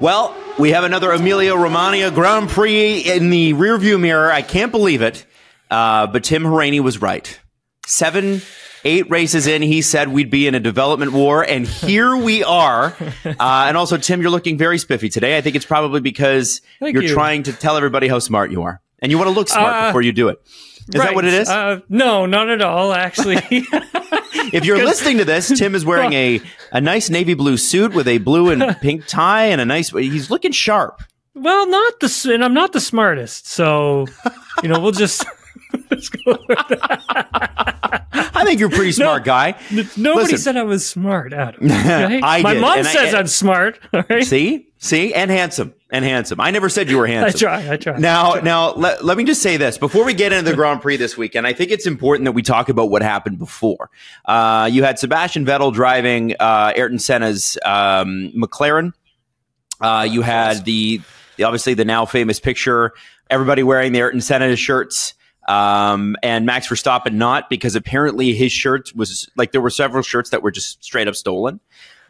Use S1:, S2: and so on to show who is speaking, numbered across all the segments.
S1: Well, we have another Emilia-Romagna Grand Prix in the rearview mirror. I can't believe it, but Tim Hauraney was right. 7-8 races in, he said we'd be in a development war, and here we are. And also, Tim, you're looking very spiffy today. I think it's probably because you're trying to tell everybody how smart you are, and you want to look smart before you do it. Is that what it is?
S2: No, not at all, actually.
S1: If you're listening to this, Tim is wearing a nice navy blue suit with a blue and pink tie and a nice... He's looking sharp.
S2: Well, and I'm not the smartest, so, we'll just... Let's go with that.
S1: I think you're a pretty smart guy.
S2: Nobody said I was smart, Adam. Okay? My mom says I'm smart. All right?
S1: See? And handsome. I never said you were handsome.
S2: I try.
S1: Now, let me just say this. Before we get into the Grand Prix this weekend, I think it's important that we talk about what happened before. You had Sebastian Vettel driving Ayrton Senna's McLaren. You had obviously the now famous picture, everybody wearing the Ayrton Senna shirts. And Max Verstappen not, because apparently his shirt was like, there were several shirts that were just straight up stolen.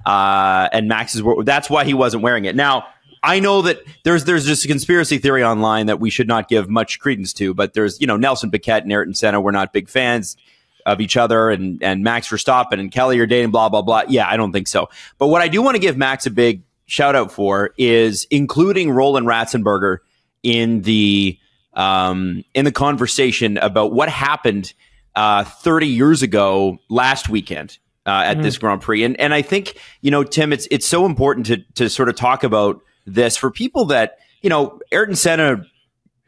S1: And Max's, that's why he wasn't wearing it. Now, I know that there's just a conspiracy theory online that we should not give much credence to, but there's, Nelson Piquet and Ayrton Senna were not big fans of each other, and Max Verstappen and Kelly are dating, blah, blah, blah. Yeah, I don't think so. But what I do want to give Max a big shout out for is including Roland Ratzenberger in the conversation about what happened 30 years ago last weekend at this Grand Prix. And I think, Tim, it's so important to sort of talk about this for people that, Ayrton Senna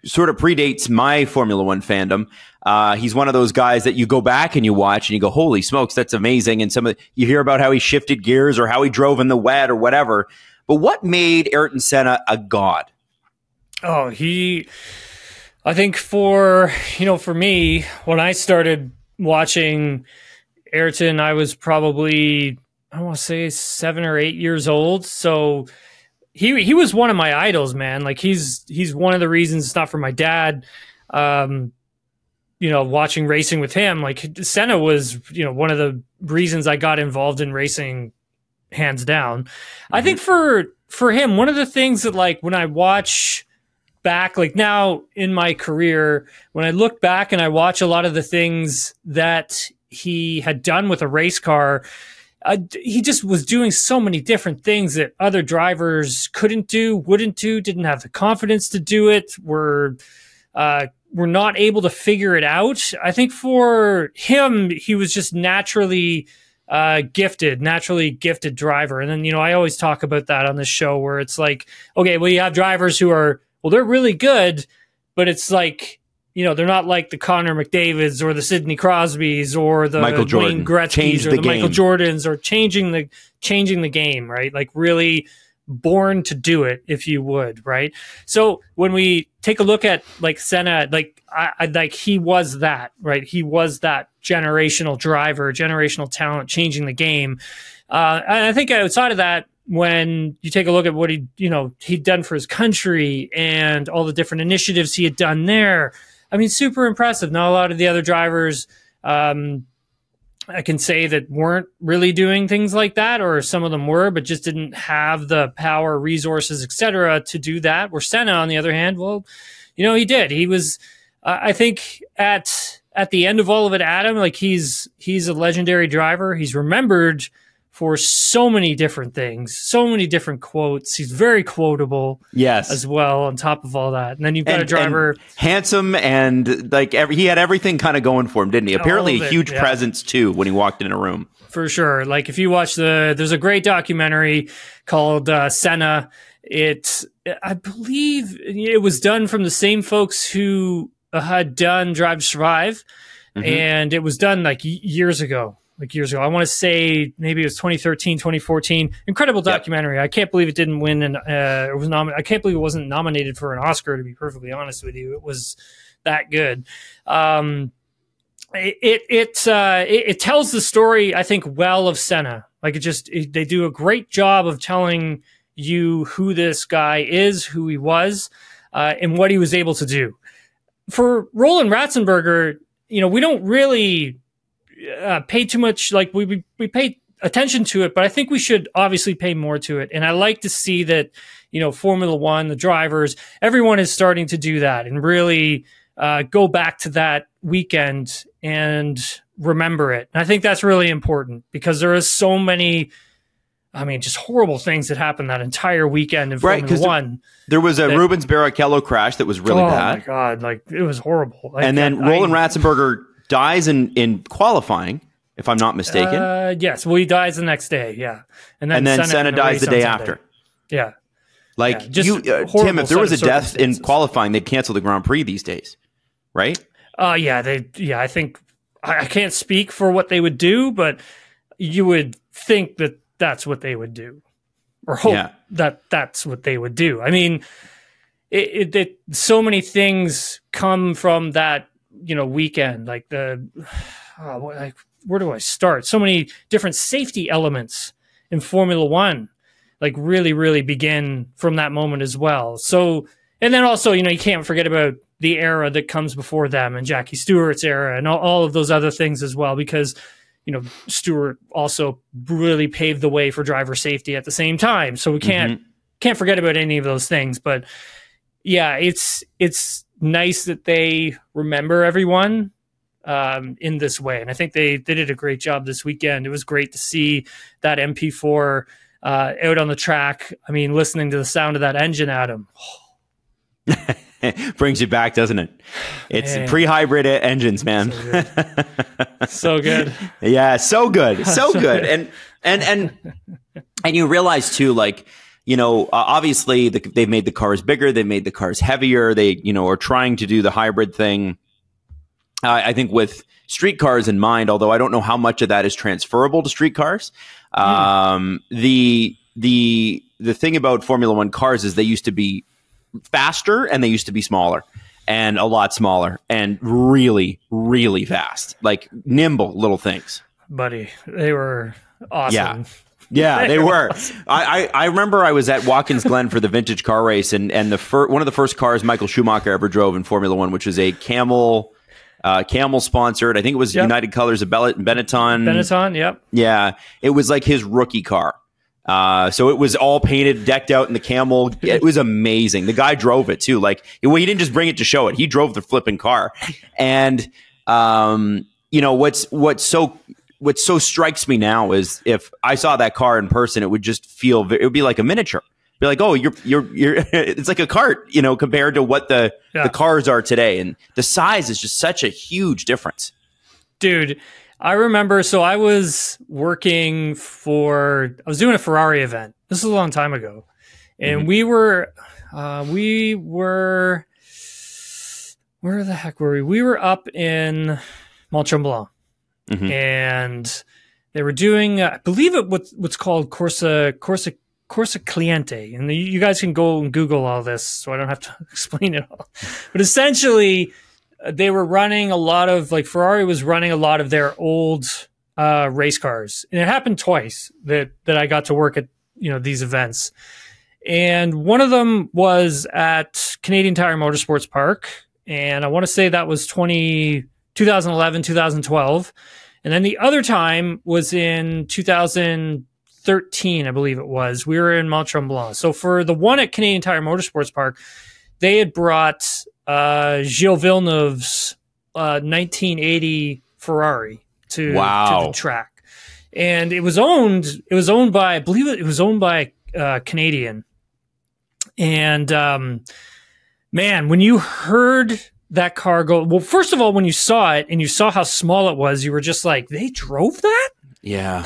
S1: sort of predates my Formula One fandom. He's one of those guys that you go back and you watch and you go, holy smokes, that's amazing. And you hear about how he shifted gears or how he drove in the wet or whatever. But what made Ayrton Senna a god?
S2: Oh, I think for me, when I started watching Ayrton, I was probably, I want to say 7 or 8 years old. So he was one of my idols, man. Like he's one of the reasons, it's not for my dad, watching racing with him. Like Senna was, one of the reasons I got involved in racing, hands down. I think for him, one of the things that, like, when I watch back, like now in my career, when I look back and I watch a lot of the things that he had done with a race car, he just was doing so many different things that other drivers couldn't do, wouldn't do, didn't have the confidence to do it, were not able to figure it out. I think for him, he was just naturally gifted driver. And then, I always talk about that on this show where it's like, okay, well, you have drivers who are, well, they're really good, but it's like, they're not like the Connor McDavids or the Sidney Crosbys or the Wayne Gretzky's or the Michael Jordans, or changing the game, right? Like really born to do it, if you would, right? So when we take a look at like Senna, like he was that, right? He was that generational driver, generational talent, changing the game. And I think outside of that, when you take a look at what he'd done for his country and all the different initiatives he had done there, I mean, super impressive. Not a lot of the other drivers, I can say, that weren't really doing things like that, or some of them were, but just didn't have the power, resources, etc., to do that. Where Senna, on the other hand, well, he did. He was, I think, at the end of all of it, Adam, like he's a legendary driver. He's remembered for so many different things, so many different quotes. He's very quotable,
S1: yes,
S2: as well, on top of all that. And then you've got a driver,
S1: handsome, and like he had everything kind of going for him, didn't he? Apparently a huge presence too when he walked in a room. For sure. Like if you watch there's a great documentary called Senna.
S2: I believe it was done from the same folks who had done Drive to Survive, and it was done like years ago. I want to say maybe it was 2013, 2014. Incredible documentary. Yep. I can't believe it didn't win, and I can't believe it wasn't nominated for an Oscar, to be perfectly honest with you. It was that good. It tells the story, I think, well, of Senna. Like they do a great job of telling you who this guy is, who he was, and what he was able to do. For Roland Ratzenberger, we don't really pay too much. Like we pay attention to it, but I think we should obviously pay more to it. And I like to see that, Formula One, the drivers, everyone is starting to do that and really go back to that weekend and remember it. And I think that's really important because there is so many, just horrible things that happened that entire weekend in Formula One.
S1: There was a Rubens Barrichello crash that was really bad.
S2: Oh my God, it was horrible.
S1: And then Roland Ratzenberger dies in qualifying, if I'm not mistaken.
S2: Yes, well, he dies the next day, yeah. And then
S1: Senna dies the day after.
S2: Yeah.
S1: Tim, if there was a death in qualifying, they'd cancel the Grand Prix these days, right?
S2: I think I can't speak for what they would do, but you would think that that's what they would do, or hope that that's what they would do. I mean, so many things come from that, weekend, like where do I start? So many different safety elements in Formula One, really, really begin from that moment as well. So, and then also, you can't forget about the era that comes before them and Jackie Stewart's era and all of those other things as well, because, Stewart also really paved the way for driver safety at the same time. So we can't forget about any of those things. But yeah, it's nice that they remember everyone in this way. And I think they did a great job this weekend. It was great to see that MP4 out on the track. I mean, listening to the sound of that engine, Adam.
S1: Brings you back, doesn't it? It's pre-hybrid engines, man.
S2: So good.
S1: Yeah, so good. So good. And you realize too, obviously they've made the cars bigger, they made the cars heavier, they, are trying to do the hybrid thing. I think with street cars in mind, although I don't know how much of that is transferable to street cars. The thing about Formula One cars is they used to be faster and they used to be smaller and a lot smaller and really, really fast, nimble little things.
S2: Buddy, they were awesome.
S1: Yeah, they were. I remember I was at Watkins Glen for the vintage car race, and one of the first cars Michael Schumacher ever drove in Formula One, which was a Camel sponsored. I think it was United Colors of Benetton.
S2: Benetton, yep.
S1: Yeah, it was his rookie car. So it was all painted, decked out in the Camel. It was amazing. The guy drove it too. He didn't just bring it to show it. He drove the flipping car. And what so strikes me now is if I saw that car in person, it would just it would be like a miniature. Be like, oh, you're it's like a cart, compared to what the cars are today. And the size is just such a huge difference. Dude,
S2: I remember, so I was doing a Ferrari event. This is a long time ago. And we were, where the heck were we? We were up in Mont-Tremblant. And they were doing, I believe what's called Corsa Cliente. And you guys can go and Google all this, so I don't have to explain it all. But essentially, they were running a lot of, Ferrari was running a lot of their old race cars. And it happened twice that I got to work at, these events. And one of them was at Canadian Tire Motorsports Park. And I want to say that was 2011, 2012. And then the other time was in 2013, I believe it was. We were in Mont-Tremblant. So for the one at Canadian Tire Motorsports Park, they had brought Gilles Villeneuve's 1980 Ferrari to the track, and it was owned by, I believe it was owned by Canadian. And man, when you heard that car go, well, first of all, when you saw it and you saw how small it was, you were just like, they drove that?
S1: Yeah.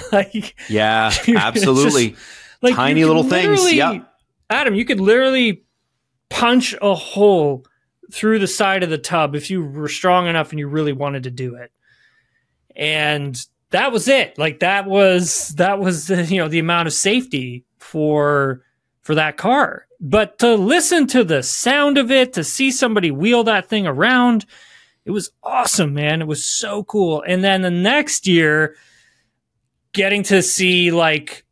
S1: Yeah, absolutely. Just, tiny little things. Yeah.
S2: Adam, you could literally punch a hole through the side of the tub if you were strong enough and you really wanted to do it. And that was it. That was the amount of safety for that car. But to listen to the sound of it, to see somebody wheel that thing around, it was awesome, man. It was so cool. And then the next year, getting to see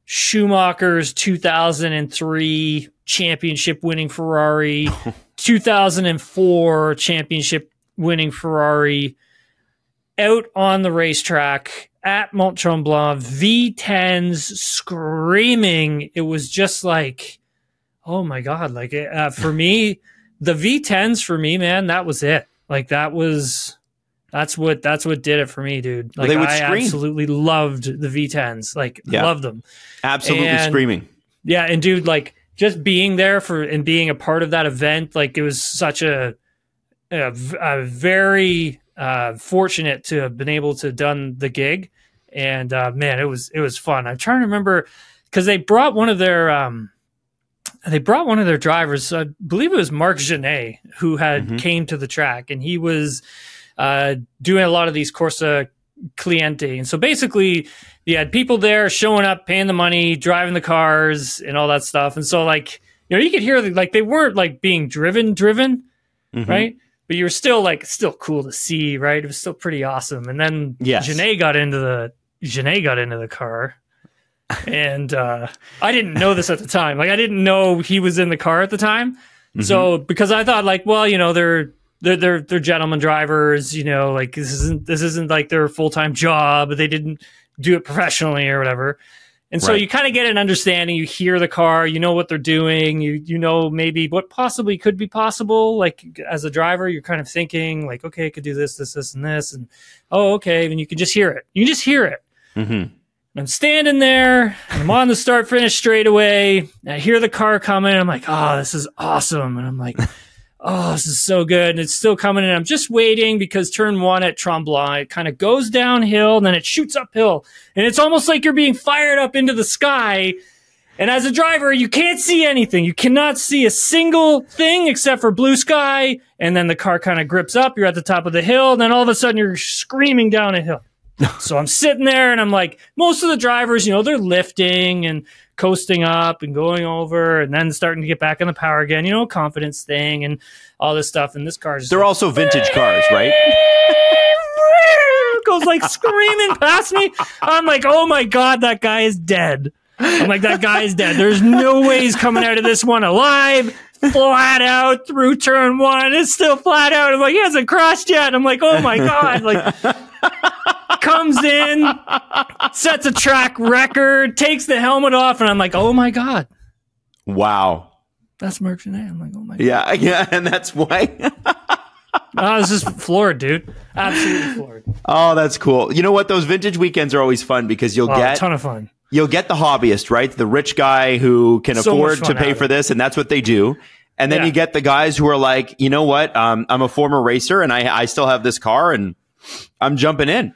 S2: Schumacher's 2003 championship winning Ferrari, 2004 championship winning Ferrari out on the racetrack at Mont Tremblant, V10s screaming. It was just like, oh my God. Like for me, the V10s for me, man, that was it. Like that's what did it for me, dude. Like
S1: well,
S2: I absolutely loved the V10s. Like loved them.
S1: Absolutely screaming.
S2: Yeah. And dude, like just being there and being a part of that event, like it was such a very fortunate to have been able to done the gig. And man, it was fun. I'm trying to remember because they brought one of their drivers. I believe it was Marc Genet who had came to the track, and he was doing a lot of these Corsa Cliente. And so basically, you had people there showing up, paying the money, driving the cars, and all that stuff. And so, like, you know, you could hear like they weren't like being driven, right? But you were still cool to see, right? It was still pretty awesome. And then Genet got into the car. And I didn't know this at the time. Like I didn't know he was in the car at the time. So because I thought like, well, you know, they're gentleman drivers, you know, like this isn't like their full-time job. They didn't do it professionally or whatever. And so you kind of get an understanding. You hear the car, you know what they're doing. You know maybe what possibly could be possible. Like as a driver, you're kind of thinking like, okay, I could do this, and this, and oh, okay, and you can just hear it. You can just hear it. And I'm standing there, and I'm on the start-finish straightaway, and I hear the car coming, and I'm like, oh, this is awesome. And I'm like, oh, this is so good. And it's still coming, and I'm just waiting because turn 1 at Tremblant, it kind of goes downhill, and then it shoots uphill. And it's almost like you're being fired up into the sky. And as a driver, you can't see anything. You cannot see a single thing except for blue sky. And then the car kind of grips up. You're at the top of the hill, and then all of a sudden, you're screaming down a hill. So I'm sitting there and I'm like, most of the drivers, you know, they're lifting and coasting up and going over and then starting to get back in the power again, you know, confidence thing and all this stuff. And this car is
S1: they're like, also vintage cars, right?
S2: Goes like screaming past me. I'm like, oh my God, that guy is dead. I'm like, that guy is dead. There's no way he's coming out of this one alive. Flat out through turn 1. It's still flat out. I'm like, he hasn't crashed yet. I'm like, oh my God. Like, comes in, sets a track record, takes the helmet off, and I'm like, oh my God.
S1: Wow.
S2: That's Marc Genet. I'm like, oh my God.
S1: Yeah, and that's why.
S2: I was just floored, dude. Absolutely floored.
S1: Oh, that's cool. You know what? Those vintage weekends are always fun because you'll get
S2: a ton of fun.
S1: You'll get the hobbyist, right? The rich guy who can afford to pay for this, and that's what they do. And then you get the guys who are like, you know what? I'm a former racer, and I still have this car, and I'm jumping in.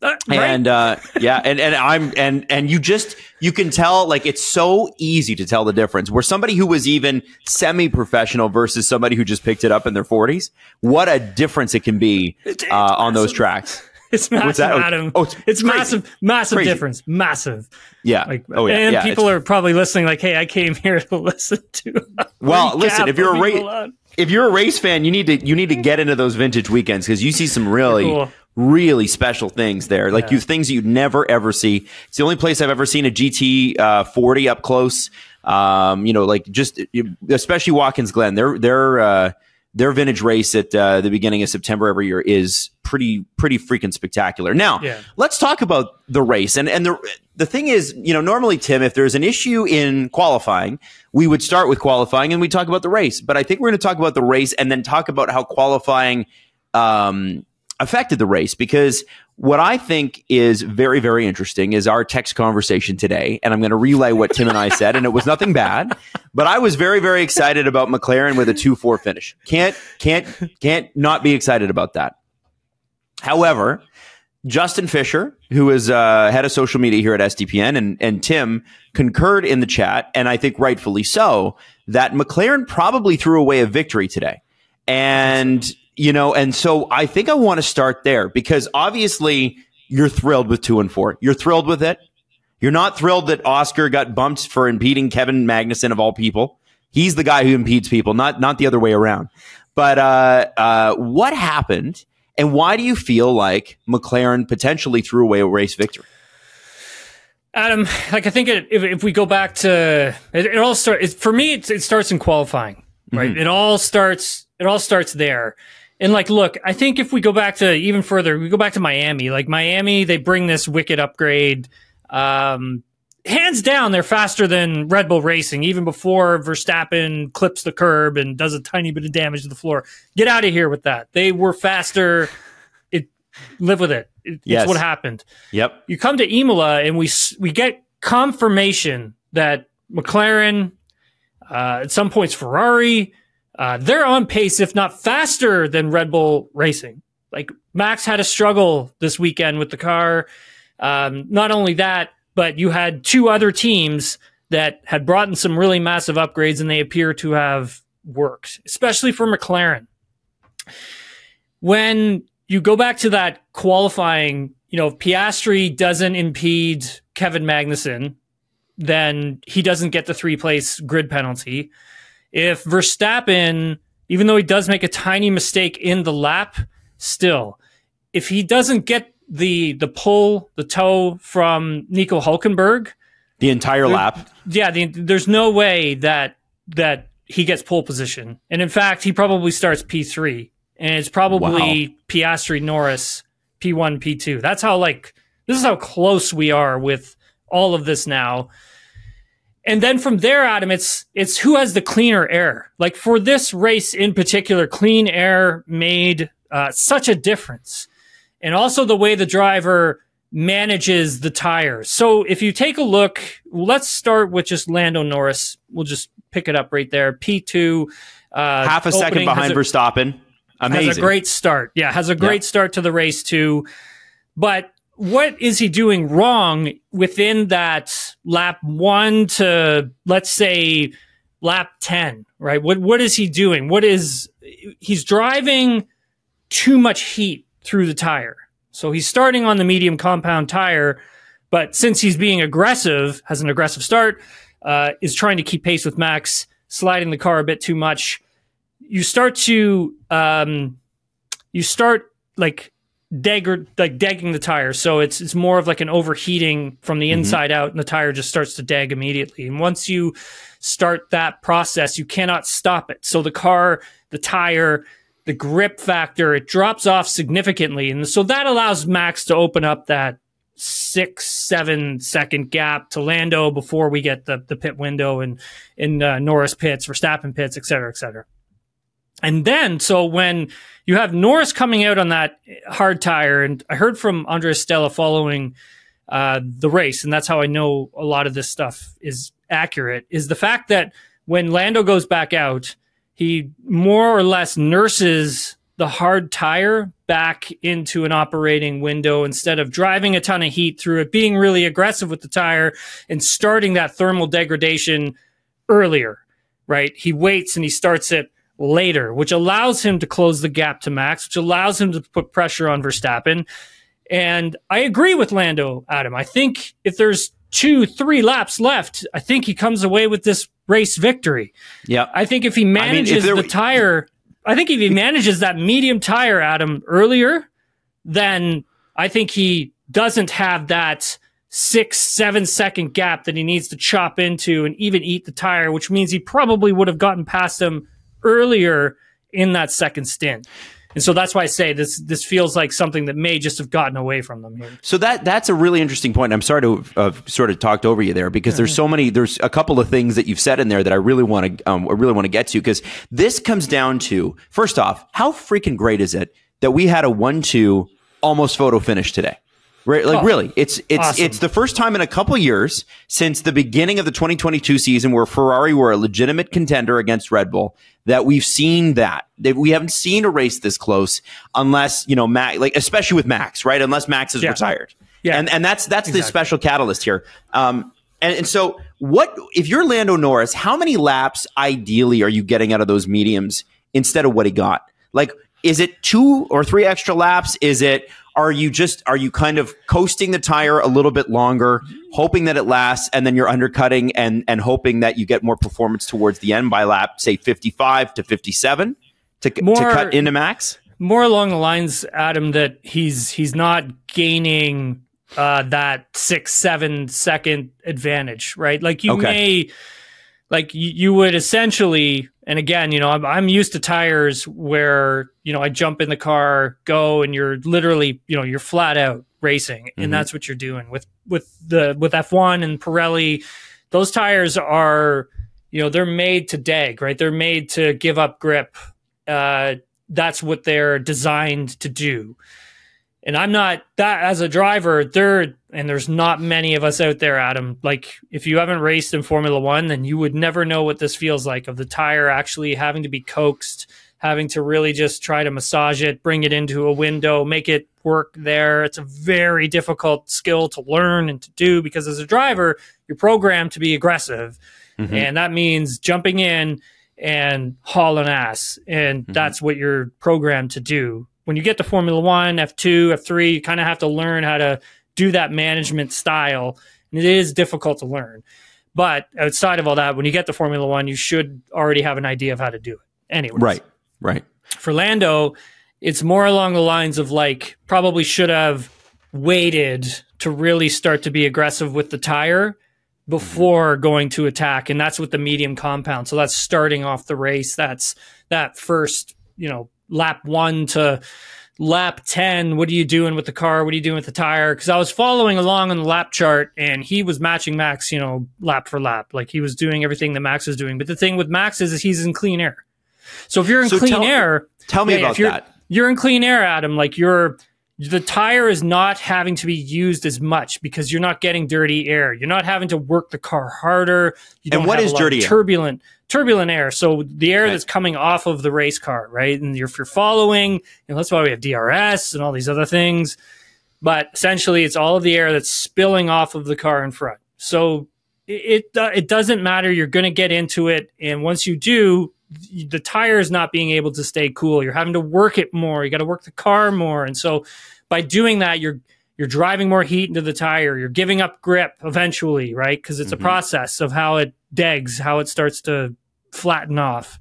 S1: Right? And and you can tell, like, it's so easy to tell the difference. Where somebody who was even semi-professional versus somebody who just picked it up in their 40s, what a difference it can be on those tracks.
S2: It's massive, Adam. Oh, it's massive crazy. Difference. Massive.
S1: Yeah.
S2: Like, and people are probably listening like, hey, I came here to listen to.
S1: Well, listen, if you're a race fan, you need to get into those vintage weekends because you see some really special things there. Like things you'd never ever see. It's the only place I've ever seen a GT 40 up close. You know, like just especially Watkins Glen. Their vintage race at the beginning of September every year is pretty freaking spectacular. Now, let's talk about the race. And the thing is, you know, normally, Tim, if there's an issue in qualifying, we would start with qualifying and we talk about the race. But I think we're going to talk about the race and then talk about how qualifying affected the race, because what I think is very, very interesting is our text conversation today. And I'm going to relay what Tim and I said, and it was nothing bad, but I was very, very excited about McLaren with a 2-4 finish. Can't not be excited about that. However, Justin Fisher, who is head of social media here at SDPN, and Tim concurred in the chat, and I think rightfully so, that McLaren probably threw away a victory today. And you know, and so I think I want to start there because obviously you're thrilled with 2 and 4. You're thrilled with it. You're not thrilled that Oscar got bumped for impeding Kevin Magnussen of all people. He's the guy who impedes people, not the other way around. But what happened, and why do you feel like McLaren potentially threw away a race victory?
S2: Adam, like I think if we go back to it all starts for me. It starts in qualifying, right? It all starts there. And like, look, I think if we go back to even further, we go back to Miami. Like Miami, they bring this wicked upgrade. Hands down, they're faster than Red Bull Racing, even before Verstappen clips the curb and does a tiny bit of damage to the floor. Get out of here with that. They were faster. Live with it. It's what happened.
S1: Yep.
S2: You come to Imola and we get confirmation that McLaren, at some points Ferrari, they're on pace, if not faster than Red Bull Racing. Like Max had a struggle this weekend with the car. Not only that, but you had two other teams that had brought in some really massive upgrades, and they appear to have worked, especially for McLaren. When you go back to that qualifying, if Piastri doesn't impede Kevin Magnussen, then he doesn't get the 3-place grid penalty. If Verstappen, even though he does make a tiny mistake in the lap, still, if he doesn't get the toe from Nico Hülkenberg,
S1: the entire lap,
S2: there's no way that he gets pole position. And in fact, he probably starts P3, and it's probably Piastri, Norris, P1, P2. That's how this is how close we are with all of this now. And then from there, Adam, it's who has the cleaner air. Like for this race in particular, clean air made such a difference. And also the way the driver manages the tires. So if you take a look, let's start with just Lando Norris. We'll just pick it up right there. P2.
S1: Half a second behind Verstappen. Amazing.
S2: Has a great start. Yeah, has a great start to the race too. But what is he doing wrong within that lap 1 to, let's say, lap 10, right? What is he doing? He's driving too much heat through the tire. So he's starting on the medium compound tire, but since he's being aggressive, has an aggressive start, is trying to keep pace with Max, sliding the car a bit too much. You start dagging the tire. So it's more of like an overheating from the inside out, and the tire just starts to dag immediately. And once you start that process, you cannot stop it. So the car, the tire, the grip factor, it drops off significantly. And so that allows Max to open up that 6-7 second gap to Lando before we get the pit window and Norris pits, Verstappen pits, et cetera, et cetera. And then, so when you have Norris coming out on that hard tire, and I heard from Andrea Stella following the race, and that's how I know a lot of this stuff is accurate, is the fact that when Lando goes back out, he more or less nurses the hard tire back into an operating window instead of driving a ton of heat through it, being really aggressive with the tire and starting that thermal degradation earlier, right? He waits and he starts it later, which allows him to close the gap to Max, which allows him to put pressure on Verstappen. And I agree with Lando, Adam. I think if there's 2-3 laps left, I think he comes away with this race victory. Yeah. I think if he manages the tire, I think if he manages that medium tire, Adam, earlier, then I think he doesn't have that 6-7 second gap that he needs to chop into and even eat the tire, which means he probably would have gotten past him earlier in that second stint. And so that's why I say this feels like something that may just have gotten away from them here. So that's a really interesting point. I'm sorry to have sort of talked over you there, because there's a couple of things that you've said in there that I really want to get to, because this comes down to, first off, how freaking great is it that we had a 1-2 almost photo finish today? Right, really, it's awesome. It's the first time in a couple years since the beginning of the 2022 season where Ferrari were a legitimate contender against Red Bull that we've seen that. We haven't seen a race this close unless, especially with Max, right? Unless Max is retired. Yeah. And that's exactly the special catalyst here. And so what if you're Lando Norris, how many laps ideally are you getting out of those mediums instead of what he got? Like, is it 2 or 3 extra laps? Are you kind of coasting the tire a little bit longer, hoping that it lasts, and then you're undercutting and hoping that you get more performance towards the end by lap, say 55 to 57 to cut into Max? More along the lines, Adam, that he's not gaining that 6-7 second advantage, right? Like you would essentially, And again, I'm used to tires where, I jump in the car, go, and you're literally, you're flat out racing. And that's what you're doing with F1 and Pirelli. Those tires are, they're made to dag, right? They're made to give up grip. That's what they're designed to do. And I'm not that as a driver, and there's not many of us out there, Adam. Like, if you haven't raced in Formula One, then you would never know what this feels like, of the tire actually having to be coaxed, having to really just try to massage it, bring it into a window, make it work there. It's a very difficult skill to learn and to do, because as a driver, you're programmed to be aggressive. And that means jumping in and hauling ass. And that's what you're programmed to do. When you get to Formula One, F2, F3, you kind of have to learn how to do that management style. And it is difficult to learn. But outside of all that, when you get to Formula One, you should already have an idea of how to do it. Anyways.
S1: Right.
S2: For Lando, it's more along the lines of, like, probably should have waited to really start to be aggressive with the tire before going to attack. And that's with the medium compound. So that's starting off the race. That's that first, lap 1 to lap 10. What are you doing with the car? What are you doing with the tire? Because I was following along on the lap chart, and he was matching Max, lap for lap. Like, he was doing everything that Max was doing. But the thing with Max is he's in clean air. So if you're in clean air,
S1: tell me about that.
S2: You're in clean air, Adam. Like, the tire is not having to be used as much because you're not getting dirty air. You're not having to work the car harder. You don't
S1: and what
S2: have
S1: is
S2: a lot
S1: dirty
S2: of turbulent air. So the air that's coming off of the race car, right? And if you're following, that's why we have DRS and all these other things. But essentially, it's all of the air that's spilling off of the car in front. So it doesn't matter. You're going to get into it. And once you do, the tire is not being able to stay cool. You're having to work it more. You got to work the car more. And so by doing that, you're driving more heat into the tire. You're giving up grip eventually, right? Because it's a process of how it degs, how it starts to flatten off.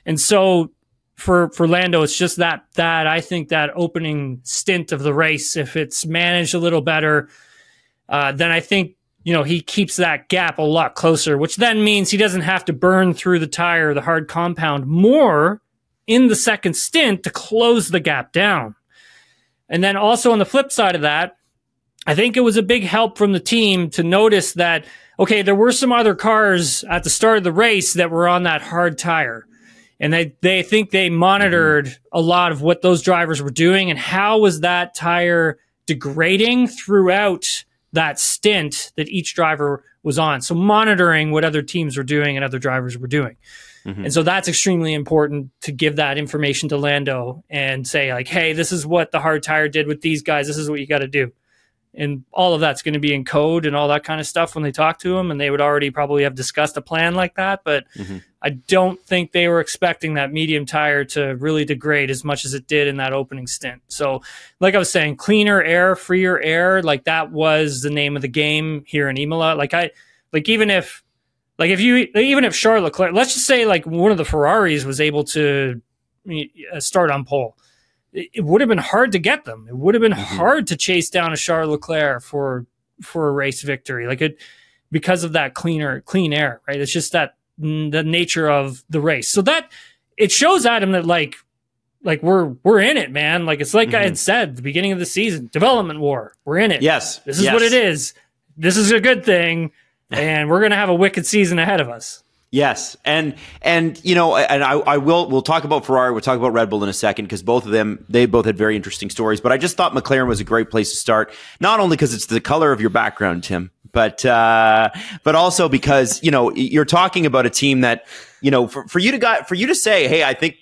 S2: And so for Lando, it's just that I think that opening stint of the race, if it's managed a little better, then I think, he keeps that gap a lot closer, which then means he doesn't have to burn through the tire, the hard compound, more in the second stint to close the gap down. And then also on the flip side of that, I think it was a big help from the team to notice that, okay, there were some other cars at the start of the race that were on that hard tire. And they think they monitored a lot of what those drivers were doing and how was that tire degrading throughout that stint that each driver was on. So monitoring what other teams were doing and other drivers were doing. And so that's extremely important to give that information to Lando and say, like, hey, this is what the hard tire did with these guys. This is what you got to do. And all of that's going to be in code and all that kind of stuff when they talk to him. And they would already probably have discussed a plan like that. But I don't think they were expecting that medium tire to really degrade as much as it did in that opening stint. So like I was saying, cleaner air, freer air, like that was the name of the game here in Imola. Even if Charles Leclerc, let's just say like one of the Ferraris was able to start on pole, it would have been hard to get them. It would have been hard to chase down a Charles Leclerc for a race victory, because of that clean air, right? It's just that the nature of the race. So that it shows Adam that like we're in it, man. Like it's like I had said at the beginning of the season, development war. We're in it.
S1: Yes.
S2: This is what it is. This is a good thing. And we're going to have a wicked season ahead of us.
S1: Yes. And we'll talk about Ferrari. We'll talk about Red Bull in a second because they both had very interesting stories. But I just thought McLaren was a great place to start, not only because it's the color of your background, Tim, but also because, you're talking about a team that, for you to say, hey, I think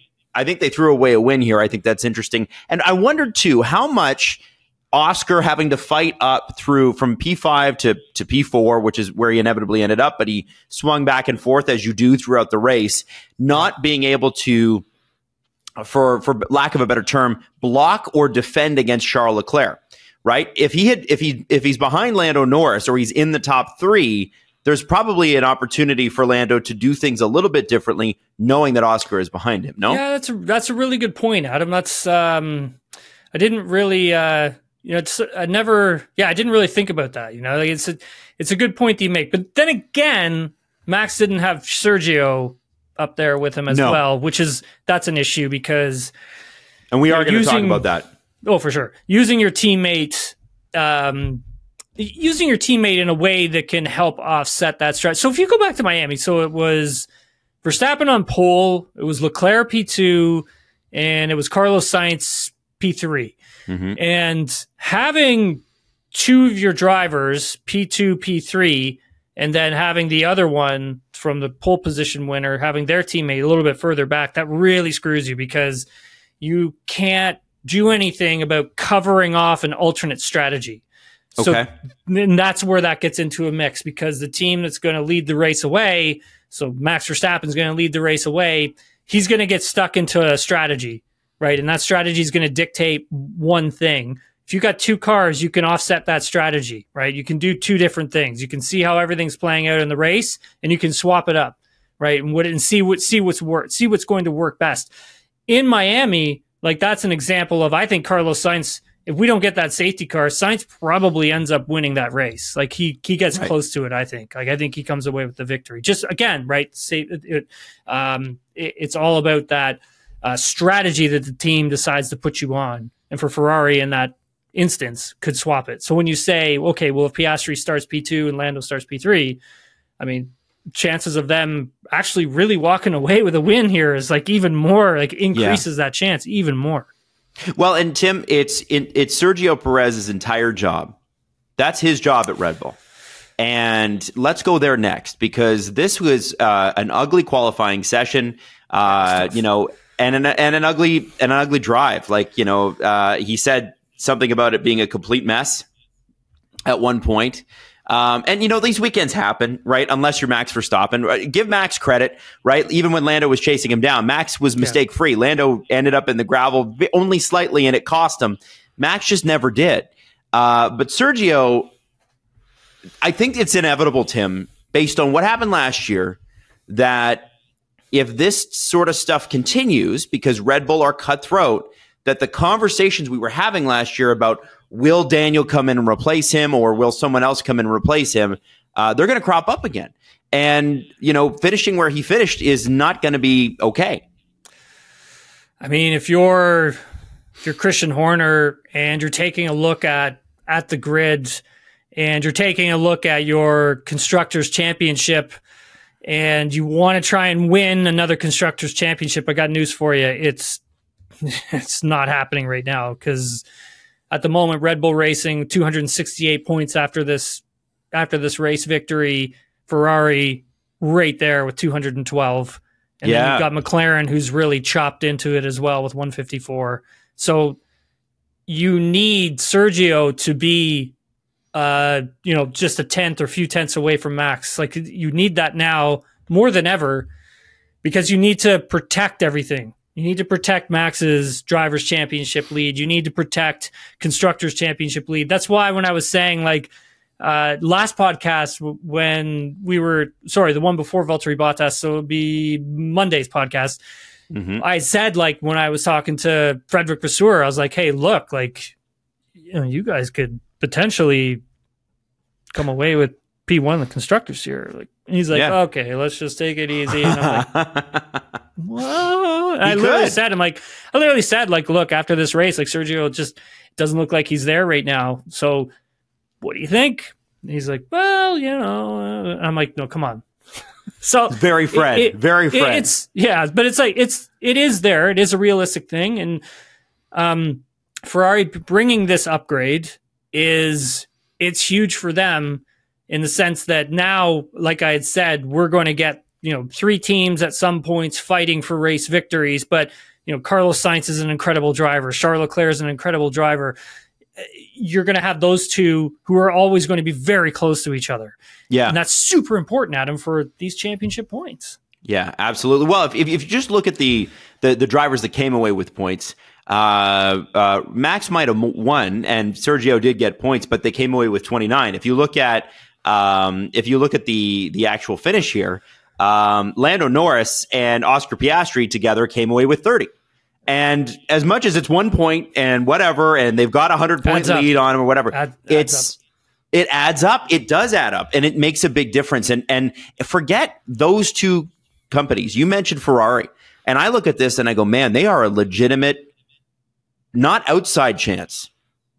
S1: they threw away a win here. I think that's interesting. And I wondered too, how much Oscar having to fight up through from P5 to P4, which is where he inevitably ended up, but he swung back and forth as you do throughout the race, not being able to, for lack of a better term, block or defend against Charles Leclerc, right? If he's behind Lando Norris or he's in the top 3, there's probably an opportunity for Lando to do things a little bit differently, knowing that Oscar is behind him. No,
S2: yeah, that's a really good point, Adam. That's I didn't really. I didn't really think about that. It's a good point that you make. But then again, Max didn't have Sergio up there with him as well, that's an issue because.
S1: And we are going to talk about that.
S2: Oh, for sure. Using your teammate in a way that can help offset that stretch. So if you go back to Miami, so it was Verstappen on pole, it was Leclerc P2, and it was Carlos Sainz P3. Mm-hmm. And having two of your drivers, P2, P3, and then having the other one from the pole position winner, having their teammate a little bit further back, that really screws you because you can't do anything about covering off an alternate strategy. So and that's where that gets into a mix because the team that's going to lead the race away, so Max Verstappen's going to lead the race away, he's going to get stuck into a strategy, right? And that strategy is going to dictate one thing. If you got two cars, you can offset that strategy, right? You can do two different things. You can see how everything's playing out in the race, and you can swap it up, right? And see what's going to work best. In Miami, like that's an example of, I think Carlos Sainz, if we don't get that safety car, Sainz probably ends up winning that race. Like he gets close to it, I think. Like I think he comes away with the victory. Just again, right? It's all about that strategy that the team decides to put you on. And for Ferrari in that instance, could swap it. So when you say, okay, well, if Piastri starts P2 and Lando starts P3, I mean, chances of them actually really walking away with a win here is like even more, like increases that chance even more.
S1: Well, and Tim, it's Sergio Perez's entire job. That's his job at Red Bull. And let's go there next because this was an ugly qualifying session, and an ugly drive. Like, he said something about it being a complete mess at one point. And these weekends happen, right? Unless you're Max Verstappen. Right? Give Max credit, right? Even when Lando was chasing him down, Max was mistake-free. Lando ended up in the gravel only slightly, and it cost him. Max just never did. But Sergio, I think it's inevitable, Tim, based on what happened last year, that if this sort of stuff continues, because Red Bull are cutthroat, that the conversations we were having last year about will Daniel come in and replace him or will someone else come in and replace him, they're going to crop up again. And, finishing where he finished is not going to be okay.
S2: I mean, if you're Christian Horner and you're taking a look at the grid and you're taking a look at your Constructors' Championship and you want to try and win another Constructors' Championship, I got news for you. It's not happening right now because at the moment, Red Bull Racing 268 points after this race victory. Ferrari right there with 212, and then you've got McLaren who's really chopped into it as well with 154. So you need Sergio to be, just a tenth or few tenths away from Max. Like you need that now more than ever because you need to protect everything. You need to protect Max's Drivers' Championship lead. You need to protect Constructors' Championship lead. That's why when I was saying, like, last podcast, when we were, the one before Valtteri Bottas, so it would be Monday's podcast, I said, like, when I was talking to Frederick Vasseur, I was like, hey, look, like, you guys could potentially come away with P1 in the Constructors here. Like, and he's like, okay, let's just take it easy. And I'm like, well, I literally said, like, look, after this race, like Sergio just doesn't look like he's there right now. So what do you think? And he's like, well, I'm like, no, come on. So
S1: very Fred. But
S2: it is there. It is a realistic thing. And Ferrari bringing this upgrade it's huge for them in the sense that now, like I had said, we're going to get, three teams at some points fighting for race victories. But, Carlos Sainz is an incredible driver. Charles Leclerc is an incredible driver. You're going to have those two who are always going to be very close to each other. Yeah. And that's super important, Adam, for these championship points.
S1: Yeah, absolutely. Well, if you just look at the drivers that came away with points, Max might have won and Sergio did get points, but they came away with 29. If you look at the actual finish here, Lando Norris and Oscar Piastri together came away with 30. And as much as it's 1 point and whatever, and they've got 100-point lead on them or whatever, it adds up. It does add up, and it makes a big difference. And forget those two companies. You mentioned Ferrari, and I look at this and I go, man, they are a legitimate, not outside chance.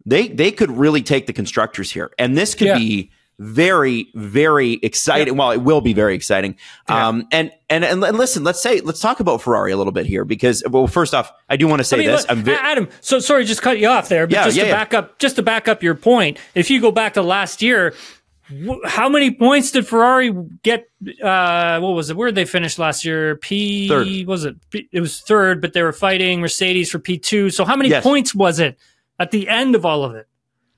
S1: They could really take the constructors here, and this could be very, very exciting. Well, it will be very exciting. And listen, let's talk about Ferrari a little bit here, because, well, first off, I do want to say this.
S2: Adam, so sorry, just cut you off there, but just to back up your point, if you go back to last year, how many points did Ferrari get? What was it? Where did they finish last year?
S1: Third.
S2: Was it? It was third, but they were fighting Mercedes for P2. So how many points was it at the end of all of it?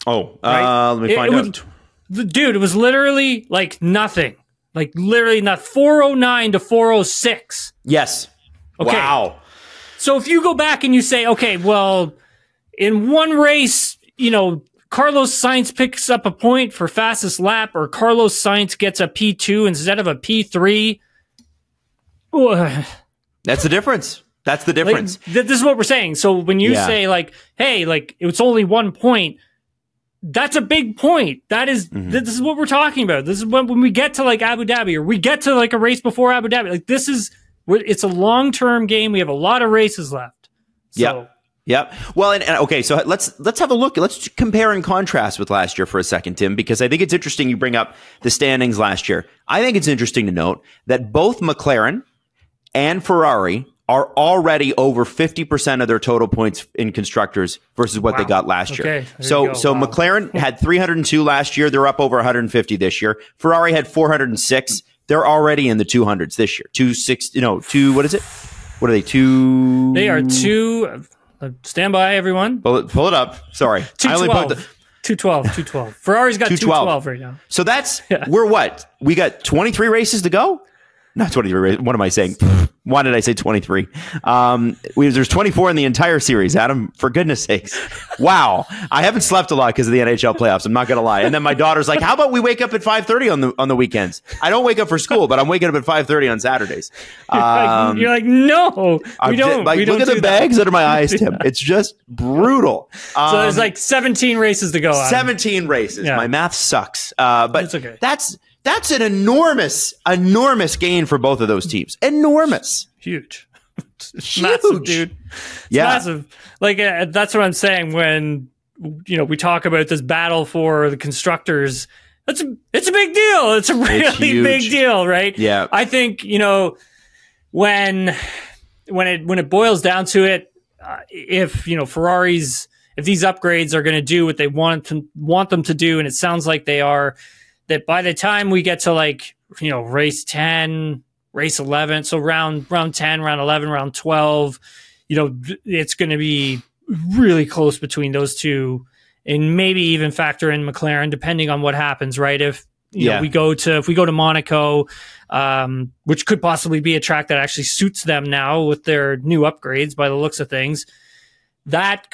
S1: Oh, right? Let me find out.
S2: Dude, it was literally like nothing. Like literally not 409 to 406.
S1: Yes. Okay. Wow.
S2: So if you go back and you say, okay, well, in one race, Carlos Sainz picks up a point for fastest lap, or Carlos Sainz gets a P2 instead of a P3.
S1: That's the difference. That's the difference.
S2: This is what we're saying. So when you say hey, it's only 1 point, that's a big point. That is, this is what we're talking about. This is when we get to Abu Dhabi, or we get to a race before Abu Dhabi. It's a long-term game. We have a lot of races left. So.
S1: Yep. Well, and okay, so let's have a look. Let's compare and contrast with last year for a second, Tim, because I think it's interesting you bring up the standings last year. I think it's interesting to note that both McLaren and Ferrari are already over 50% of their total points in constructors versus what they got last year. So McLaren had 302 last year. They're up over 150 this year. Ferrari had 406. They're already in the 200s this year. 260, what is it? What are they?
S2: They are two. Stand by, everyone.
S1: Pull it up. Sorry.
S2: 212. Ferrari's got 212 right now.
S1: So we're what? We got 23 races to go? Not 23 races. What am I saying? Why did I say 23? There's 24 in the entire series, Adam, for goodness sakes. Wow. I haven't slept a lot because of the NHL playoffs. I'm not going to lie. And then my daughter's like, how about we wake up at 5:30 on the weekends? I don't wake up for school, but I'm waking up at 5:30 on Saturdays.
S2: You're like, no, we don't.
S1: Look at the bags under my eyes, Tim. It's just brutal.
S2: So there's 17 races to go.
S1: 17 races. Yeah. My math sucks. But
S2: it's okay.
S1: That's an enormous gain for both of those teams. Enormous.
S2: Huge. It's massive, dude. It's massive. That's what I'm saying when, we talk about this battle for the constructors. It's a big deal. It's a really big deal, right?
S1: Yeah.
S2: I think, when it boils down to it, if, Ferraris, if these upgrades are going to do what they want them to do, and it sounds like they are, that by the time we get to race 10, race 11, so round 10, round 11, round 12, it's going to be really close between those two, and maybe even factor in McLaren depending on what happens, right? If we go to Monaco, which could possibly be a track that actually suits them now with their new upgrades by the looks of things, you get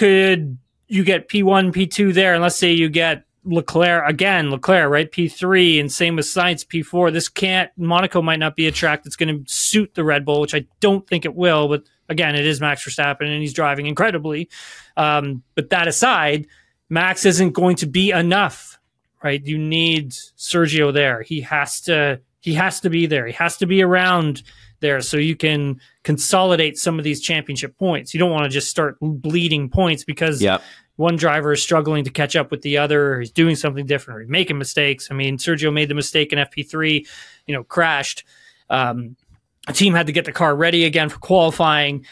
S2: P1, P2 there, and let's say you get Leclerc, right? P3, and same with Sainz, P4. Monaco might not be a track that's going to suit the Red Bull, which I don't think it will, but again, it is Max Verstappen and he's driving incredibly. But that aside, Max isn't going to be enough, right? You need Sergio there. He has to be there. He has to be around there so you can consolidate some of these championship points. You don't want to just start bleeding points because one driver is struggling to catch up with the other, or he's doing something different, or he's making mistakes. I mean, Sergio made the mistake in FP3, crashed. A team had to get the car ready again for qualifying.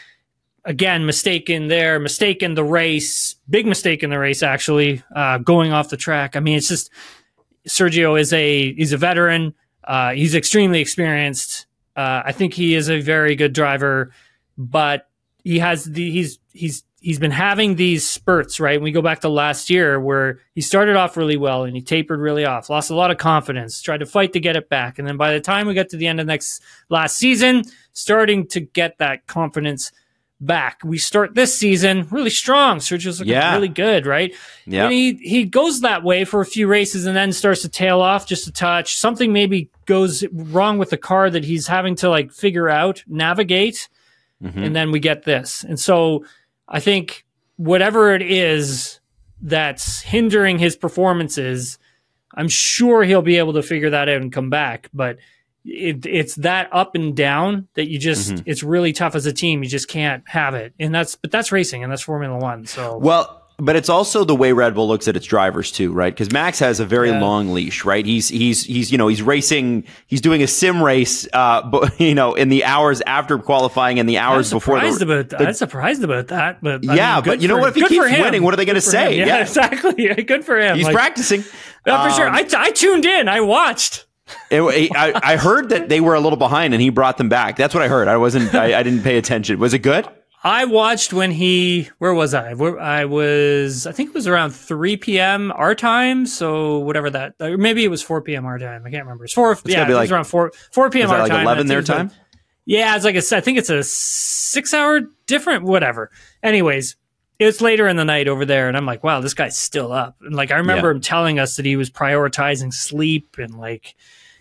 S2: Again, mistake in the race, big mistake in the race, actually, going off the track. I mean, it's just, Sergio he's a veteran. He's extremely experienced. I think he is a very good driver, but he's been having these spurts, right? We go back to last year where he started off really well and he tapered really off, lost a lot of confidence, tried to fight to get it back. And then by the time we got to the end of last season, starting to get that confidence back. We start this season really strong. Sergio's looking really good, right? Yeah. And he goes that way for a few races and then starts to tail off just a touch. Something maybe goes wrong with the car that he's having to figure out, navigate. And then we get this. And so I think whatever it is that's hindering his performances, I'm sure he'll be able to figure that out and come back. But it's that up and down that you just it's really tough as a team. You just can't have it, and that's racing and that's Formula One. So
S1: well. But it's also the way Red Bull looks at its drivers too, right? Because Max has a very long leash, right? He's racing, he's doing a sim race, but in the hours after qualifying and the hours before.
S2: I'm surprised about that, but
S1: but you know what? If he keeps winning, what are they going to say?
S2: Yeah, exactly. Good for him.
S1: He's practicing.
S2: For sure. I tuned in. I watched.
S1: I heard that they were a little behind and he brought them back. That's what I heard. I didn't pay attention. Was it good?
S2: I watched when where was I? I think it was around 3 p.m. our time. So whatever that, or maybe it was 4 p.m. our time. I can't remember. It was around 4 p.m. our
S1: like
S2: time.
S1: 11 their time?
S2: Yeah, it's I think it's a 6-hour different, whatever. Anyways, it's later in the night over there. And I'm like, wow, this guy's still up. And I remember him telling us that he was prioritizing sleep and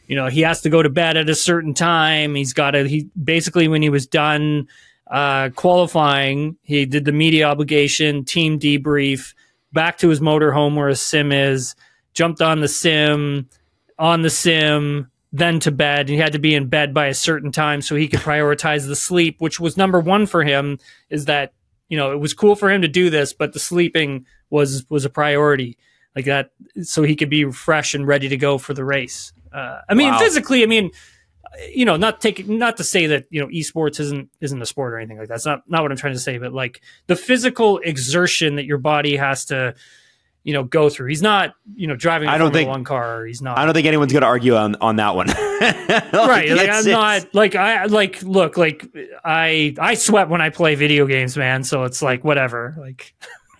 S2: he has to go to bed at a certain time. He basically, when he was done, qualifying, he did the media obligation, team debrief, back to his motorhome where his sim is, jumped on the sim, then to bed. He had to be in bed by a certain time so he could prioritize the sleep, which was number one for him, is that, it was cool for him to do this, but the sleeping was a priority like that, so he could be fresh and ready to go for the race. Physically, not to say that esports isn't a sport or anything like that. That's not what I'm trying to say. But the physical exertion that your body has to go through. He's not driving a Formula One car. He's not.
S1: I don't think anyone's going to argue on that one.
S2: Right? I'm not I sweat when I play video games, man. So it's whatever.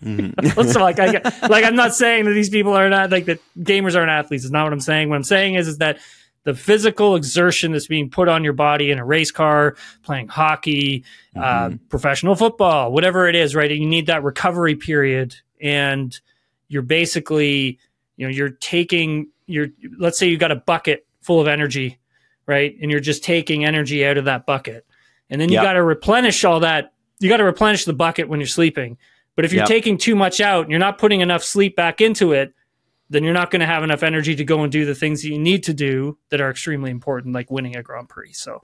S2: So I'm not saying that these people are not that gamers aren't athletes. It's not what I'm saying. What I'm saying is that the physical exertion that's being put on your body in a race car, playing hockey, professional football, whatever it is, right? You need that recovery period. And you're basically, let's say you got a bucket full of energy, right? And you're just taking energy out of that bucket. And then you got to replenish all that. You got to replenish the bucket when you're sleeping. But if you're taking too much out and you're not putting enough sleep back into it, then you're not going to have enough energy to go and do the things that you need to do that are extremely important, like winning a Grand Prix. So,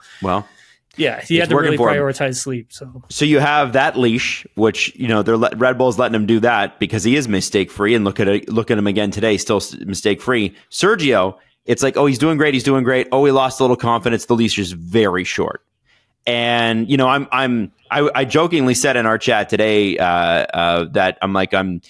S2: he had to really prioritize sleep. So
S1: you have that leash, which Red Bull's letting him do that because he is mistake free. And look at him again today, still mistake free. Sergio, it's he's doing great. He's doing great. Oh, he lost a little confidence. The leash is very short. And I jokingly said in our chat today that I'm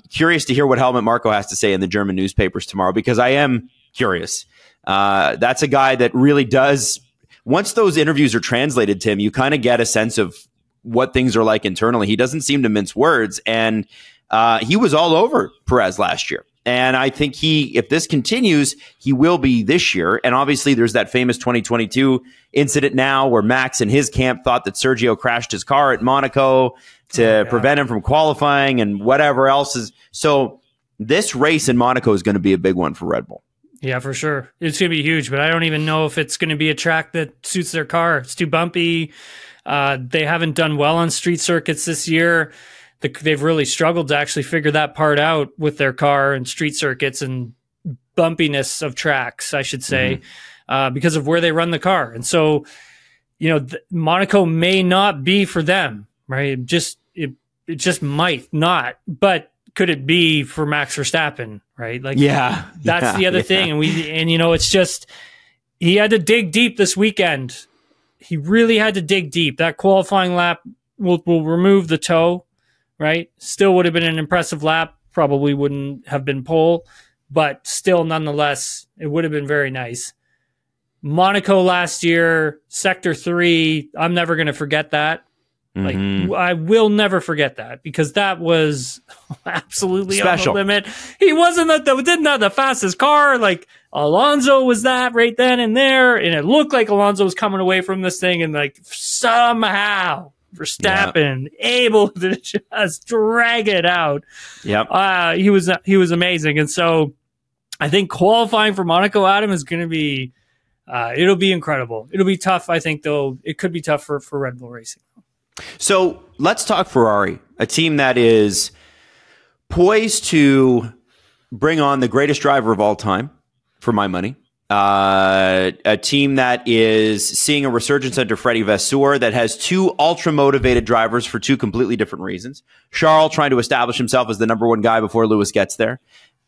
S1: curious to hear what Helmut Marko has to say in the German newspapers tomorrow, because I am curious. That's a guy that really does. Once those interviews are translated to him, you kind of get a sense of what things are like internally. He doesn't seem to mince words, and he was all over Perez last year. And I think if this continues, he will be this year. And obviously there's that famous 2022 incident now where Max and his camp thought that Sergio crashed his car at Monaco to prevent him from qualifying and whatever else is. So this race in Monaco is going to be a big one for Red Bull.
S2: Yeah, for sure. It's going to be huge, but I don't even know if it's going to be a track that suits their car. It's too bumpy. They haven't done well on street circuits this year. They've really struggled to actually figure that part out with their car and street circuits and bumpiness of tracks, I should say, because of where they run the car. And so, Monaco may not be for them, right? It just might not. But could it be for Max Verstappen, right? That's the other thing. And it's just, he had to dig deep this weekend. He really had to dig deep. That qualifying lap will remove the toe. Right? Still would have been an impressive lap. Probably wouldn't have been pole, but still, nonetheless, it would have been very nice. Monaco last year, Sector 3, I'm never going to forget that. I will never forget that because that was absolutely special. On the limit. He didn't have the fastest car. Alonso was that right then and there, and it looked like Alonso was coming away from this thing, and somehow Verstappen able to just drag it out. Yep. He was amazing. And so I think qualifying for Monaco, Adam, is going to be, it'll be incredible. It'll be tough, I think, though. It could be tough for Red Bull Racing.
S1: So let's talk Ferrari, a team that is poised to bring on the greatest driver of all time, for my money. A team that is seeing a resurgence under Freddie Vasseur, that has two ultra-motivated drivers for two completely different reasons. Charles trying to establish himself as the number one guy before Lewis gets there.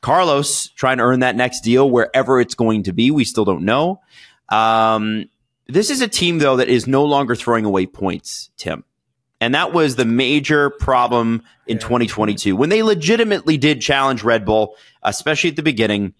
S1: Carlos trying to earn that next deal wherever it's going to be. We still don't know. This is a team, though, that is no longer throwing away points, Tim. And that was the major problem in 2022, when they legitimately did challenge Red Bull, especially at the beginning.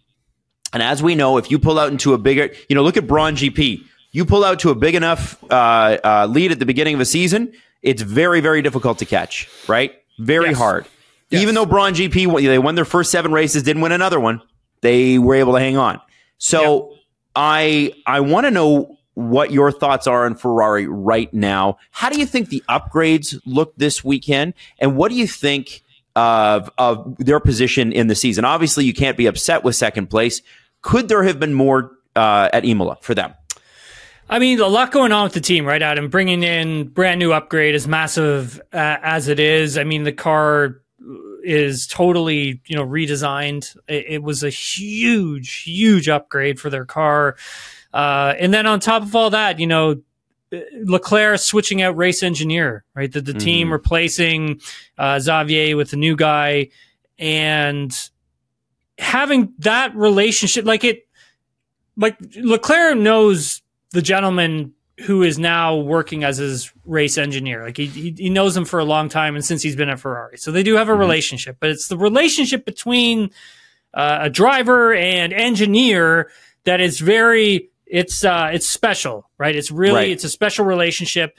S1: And as we know, if you pull out into a bigger, look at Braun GP. You pull out to a big enough lead at the beginning of a season, it's very, very difficult to catch, right? Very hard. Yes. Even though Braun GP, they won their first 7 races, didn't win another one, they were able to hang on. So I want to know what your thoughts are on Ferrari right now. How do you think the upgrades look this weekend? And what do you think of their position in the season? Obviously, you can't be upset with second place. Could there have been more at Imola for them?
S2: I mean, a lot going on with the team, right, Adam? Bringing in brand new upgrade, as massive as it is. I mean, the car is totally, redesigned. It was a huge, huge upgrade for their car. And then on top of all that, Leclerc switching out race engineer, right? The team replacing Xavier with a new guy, and having that relationship, like Leclerc knows the gentleman who is now working as his race engineer. Like he knows him for a long time, and since he's been at Ferrari, so they do have a relationship. But it's the relationship between a driver and engineer that is very. It's special, right? It's really it's a special relationship,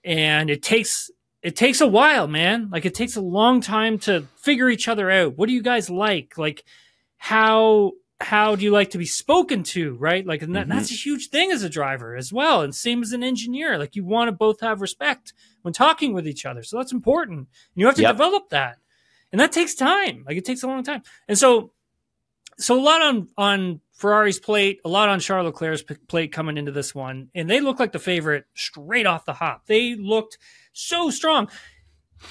S2: and it takes a while, man. Like it takes a long time to figure each other out. What do you guys like? Like how do you like to be spoken to, right? Like and that's a huge thing as a driver as well, and same as an engineer. Like you want to both have respect when talking with each other, so that's important. And you have to develop that, and that takes time. Like it takes a long time, and so a lot on Ferrari's plate, a lot on Charles Leclerc's plate coming into this one, and they look like the favorite straight off the hop. They looked so strong.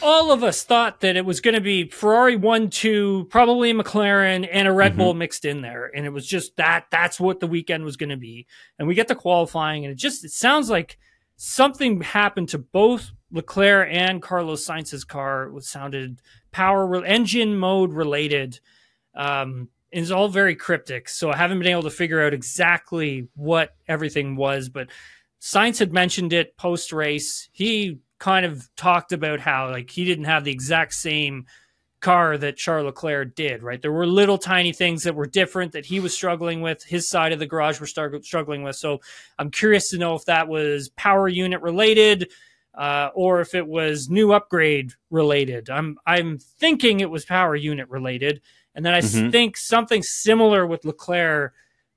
S2: All of us thought that it was going to be Ferrari 1, 2, probably a McLaren, and a Red Bull mixed in there, and it was just that's what the weekend was going to be. And we get the qualifying, and it sounds like something happened to both Leclerc and Carlos Sainz's car. It sounded engine mode related. It's all very cryptic, so I haven't been able to figure out exactly what everything was, but Sainz had mentioned it post-race. He kind of talked about how he didn't have the exact same car that Charles Leclerc did, right? There were little tiny things that were different that he was struggling with, his side of the garage were struggling with, so I'm curious to know if that was power unit related or if it was new upgrade related. I'm thinking it was power unit related. And then I think something similar with Leclerc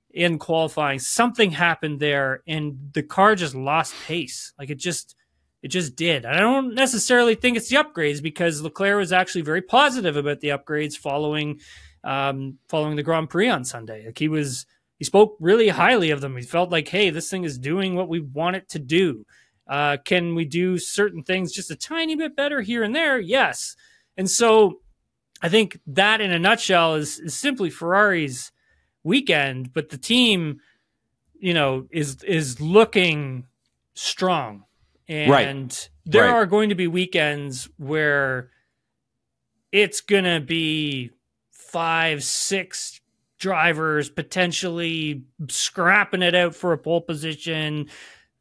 S2: in qualifying. Something happened there, and the car just lost pace. Like it just did. And I don't necessarily think it's the upgrades, because Leclerc was actually very positive about the upgrades following the Grand Prix on Sunday. Like he spoke really highly of them. He felt like, hey, this thing is doing what we want it to do. Can we do certain things just a tiny bit better here and there? Yes. And so I think that in a nutshell is simply Ferrari's weekend, but the team, is looking strong. And there are going to be weekends where it's going to be 5, 6 drivers potentially scrapping it out for a pole position,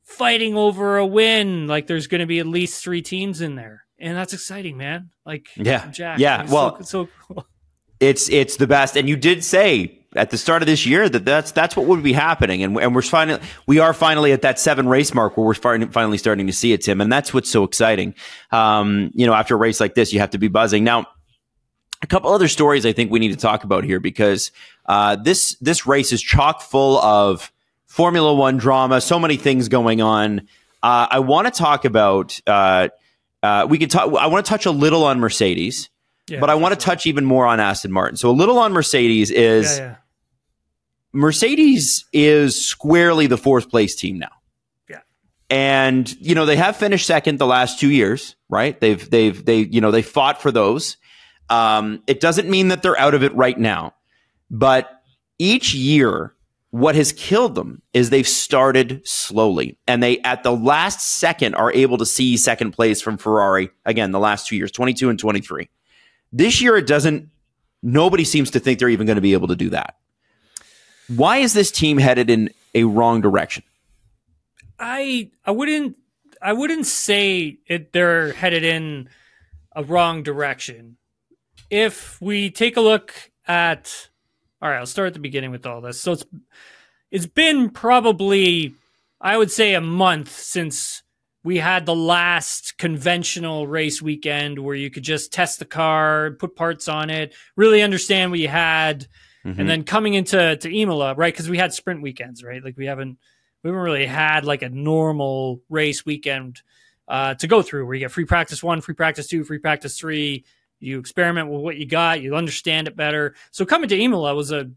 S2: fighting over a win. Like there's going to be at least 3 teams in there. And that's exciting, man. Jack.
S1: Yeah. Well,
S2: so cool.
S1: It's the best. And you did say at the start of this year that's what would be happening. And we are finally at that 7 race mark where we're finally starting to see it, Tim. And that's what's so exciting. After a race like this, you have to be buzzing. Now, a couple other stories I think we need to talk about here, because this race is chock full of Formula One drama. So many things going on. I want to talk about. I want to touch a little on Mercedes, but I want to touch even more on Aston Martin. So a little on Mercedes is Mercedes is squarely the 4th place team now. Yeah. And, they have finished second the last 2 years, right? They fought for those. It doesn't mean that they're out of it right now, but each year What has killed them is they've started slowly, and they at the last second are able to see second place from Ferrari again the last 2 years, 22 and 23. This year it doesn't. Nobody seems to think they're even going to be able to do that. Why is this team headed in a wrong direction?
S2: I wouldn't say they're headed in a wrong direction. If we take a look at, all right, I'll start at the beginning with all this. So it's been probably, I would say, a month since we had the last conventional race weekend where you could just test the car, put parts on it, really understand what you had, and then coming into Imola, right? Because we had sprint weekends, right? Like we haven't really had like a normal race weekend to go through where you get free practice 1, free practice 2, free practice 3. You experiment with what you got, you understand it better. So coming to Imola was a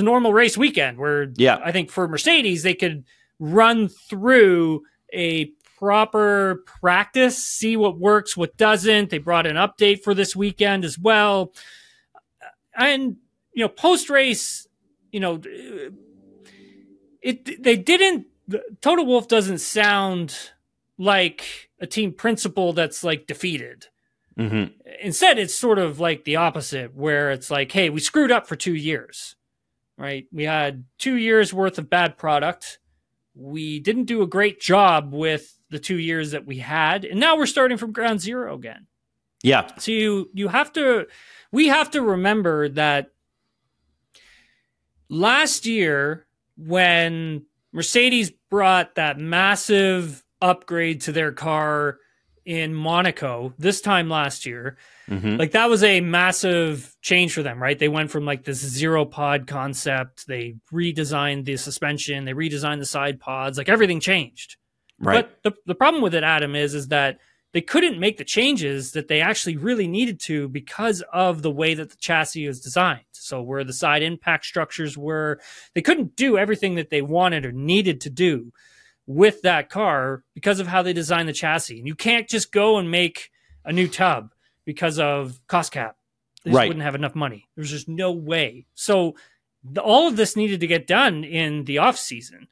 S2: normal race weekend where I think for Mercedes, they could run through a proper practice, see what works, what doesn't. They brought an update for this weekend as well. And, post-race, Toto Wolff doesn't sound like a team principal that's like defeated. Instead, it's sort of like the opposite, where it's like, hey, we screwed up for 2 years, right? We had 2 years worth of bad product. We didn't do a great job with the 2 years that we had, and now we're starting from ground zero again.
S1: Yeah.
S2: So we have to remember that last year when Mercedes brought that massive upgrade to their car in Monaco this time last year, like that was a massive change for them, right? They went from like this 0 pod concept. They redesigned the suspension. They redesigned the side pods. Like everything changed.
S1: Right.
S2: But the problem with it, Adam, is that they couldn't make the changes that they actually really needed to because of the way that the chassis was designed. So where the side impact structures were, they couldn't do everything that they wanted or needed to do with that car because of how they designed the chassis. And you can't just go and make a new tub because of cost cap. They just wouldn't have enough money. There's just no way. So all of this needed to get done in the off season,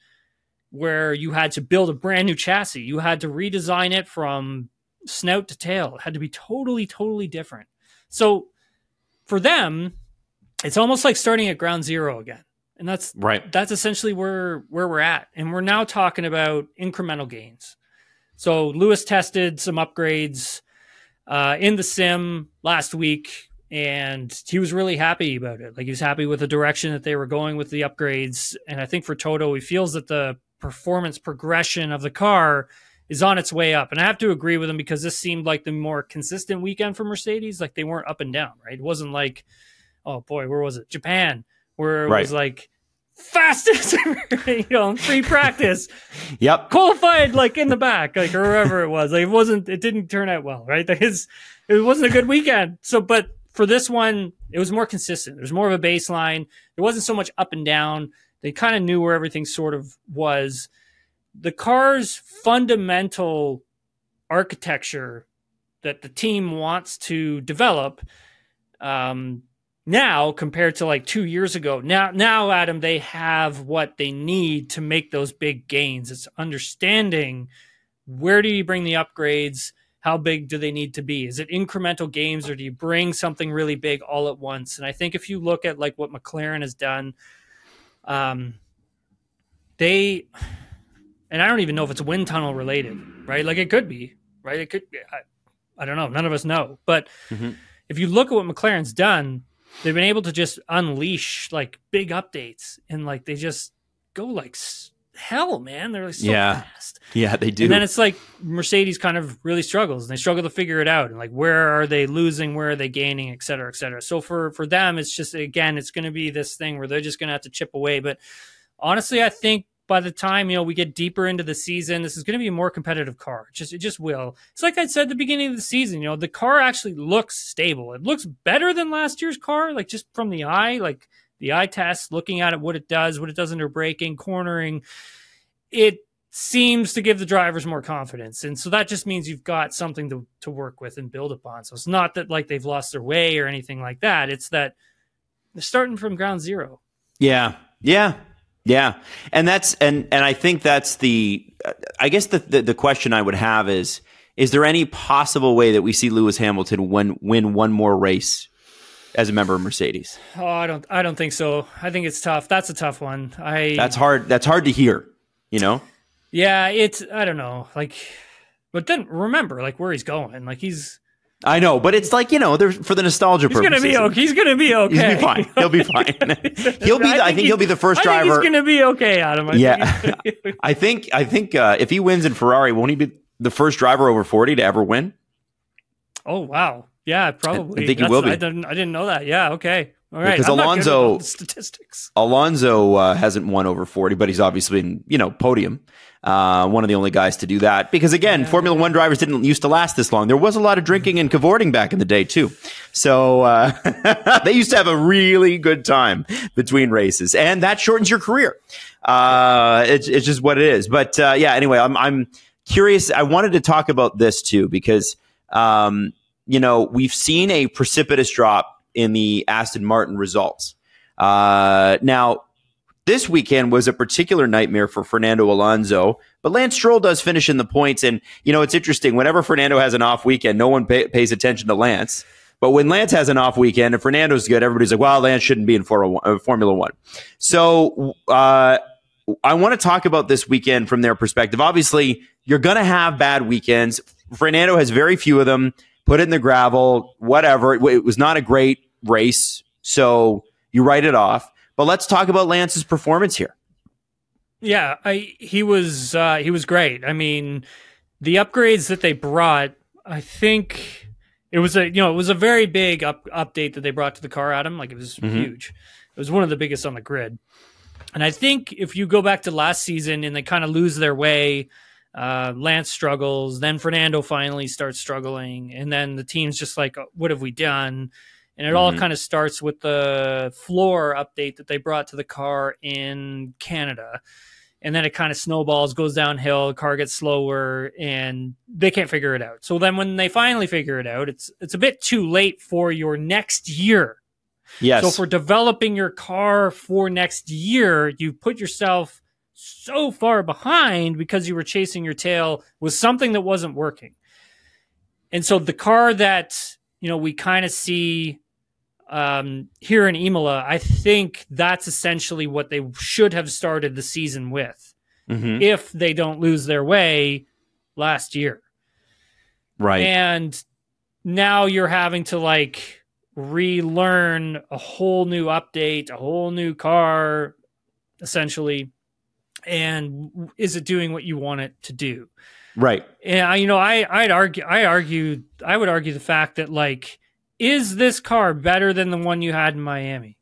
S2: where you had to build a brand new chassis. You had to redesign it from snout to tail. It had to be totally, totally different. So for them, it's almost like starting at ground zero again. And that's essentially where we're at. And we're now talking about incremental gains. So Lewis tested some upgrades in the sim last week, and he was really happy about it. Like he was happy with the direction that they were going with the upgrades. And I think for Toto, he feels that the performance progression of the car is on its way up. And I have to agree with him because this seemed like the more consistent weekend for Mercedes. Like they weren't up and down, right? It wasn't like, oh boy, where was it? Japan, where it was like fastest, free practice.
S1: Yep.
S2: Qualified like in the back, like or wherever it was. Like it didn't turn out well, right? It wasn't a good weekend. So, but for this one, it was more consistent. There's more of a baseline. There wasn't so much up and down. They kind of knew where everything sort of was. The car's fundamental architecture that the team wants to develop now compared to like 2 years ago. Now, Adam, they have what they need to make those big gains. It's understanding where do you bring the upgrades? How big do they need to be? Is it incremental gains or do you bring something really big all at once? And I think if you look at like what McLaren has done, and I don't even know if it's wind tunnel related, right? Like it could be, right? It could be. I don't know. None of us know. But if you look at what McLaren's done, they've been able to just unleash like big updates and like they just go like hell, man. They're like so fast.
S1: Yeah, they do.
S2: And then it's like Mercedes kind of really struggles and they struggle to figure it out. And like, where are they losing? Where are they gaining, et cetera, et cetera. So for them, it's just, again, it's going to be this thing where they're just going to have to chip away. But honestly, I think by the time, we get deeper into the season, this is going to be a more competitive car. It just will. It's like I said at the beginning of the season, the car actually looks stable. It looks better than last year's car, like just from the eye, like the eye test, looking at it, what it does under braking, cornering. It seems to give the drivers more confidence. And so that just means you've got something to work with and build upon. So it's not that like they've lost their way or anything like that. It's that they're starting from ground zero.
S1: Yeah. Yeah. Yeah, and I think that's I guess the question I would have is there any possible way that we see Lewis Hamilton win one more race as a member of Mercedes?
S2: Oh, I don't think so. I think it's tough. That's a tough one.
S1: That's hard to hear, you know?
S2: Yeah, I don't know. Like, but then remember, like, where he's going. Like,
S1: I know, but it's like, you know, for the nostalgia purposes.
S2: He's gonna be okay.
S1: He'll be fine. He'll be fine. I think he'll be the first driver.
S2: I think he's gonna be okay, Adam.
S1: I think if he wins in Ferrari, won't he be the first driver over 40 to ever win?
S2: Oh wow, yeah, probably.
S1: I think he will be.
S2: I didn't know that. Yeah, okay, all right.
S1: Because Alonso hasn't won over 40, but he's obviously been, you know, podium. One of the only guys to do that. Because again, Formula One drivers didn't used to last this long. There was a lot of drinking and cavorting back in the day too. So they used to have a really good time between races, and that shortens your career. It's just what it is. But yeah, anyway, I'm curious. I wanted to talk about this too because you know, we've seen a precipitous drop in the Aston Martin results. Now, this weekend was a particular nightmare for Fernando Alonso, but Lance Stroll does finish in the points. And, you know, it's interesting. Whenever Fernando has an off weekend, no one pays attention to Lance. But when Lance has an off weekend and Fernando's good, everybody's like, well, Lance shouldn't be in Formula One. So I want to talk about this weekend from their perspective. Obviously, you're going to have bad weekends. Fernando has very few of them. Put it in the gravel, whatever. It was not a great race, so you write it off. But let's talk about Lance's performance here.
S2: Yeah, he was great. I mean, the upgrades that they brought, I think it was a very big update that they brought to the car, Adam. Like, it was huge. It was one of the biggest on the grid. And I think if you go back to last season and they kind of lose their way, Lance struggles, then Fernando finally starts struggling, and then the team's just like, what have we done? And it all kind of starts with the floor update that they brought to the car in Canada. And then it kind of snowballs, goes downhill, the car gets slower, and they can't figure it out. So then when they finally figure it out, it's a bit too late for your next year.
S1: Yes.
S2: So for developing your car for next year, you put yourself so far behind because you were chasing your tail with something that wasn't working. And so the car that, you know, we kind of see here in Imola, I think that's essentially what they should have started the season with if they don't lose their way last year.
S1: Right.
S2: And now you're having to like relearn a whole new update, a whole new car, essentially. And is it doing what you want it to do? Right. And you know, I would argue the fact that, like, is this car better than the one you had in Miami?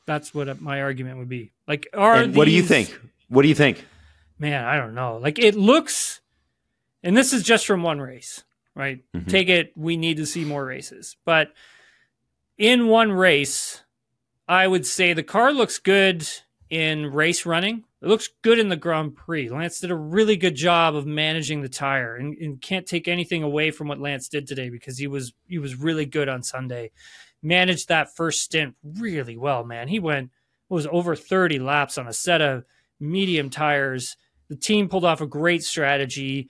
S2: That's what my argument would be. Like, what do you think? What do you think? Man, I don't know. Like, it looks, and this is just from one race, right? Take it, we need to see more races. But in one race, I would say the car looks good in race running. It looks good in the Grand Prix. Lance did a really good job of managing the tire, and can't take anything away from what Lance did today because he was really good on Sunday. Managed that first stint really well, man. He was over 30 laps on a set of medium tires. The team pulled off a great strategy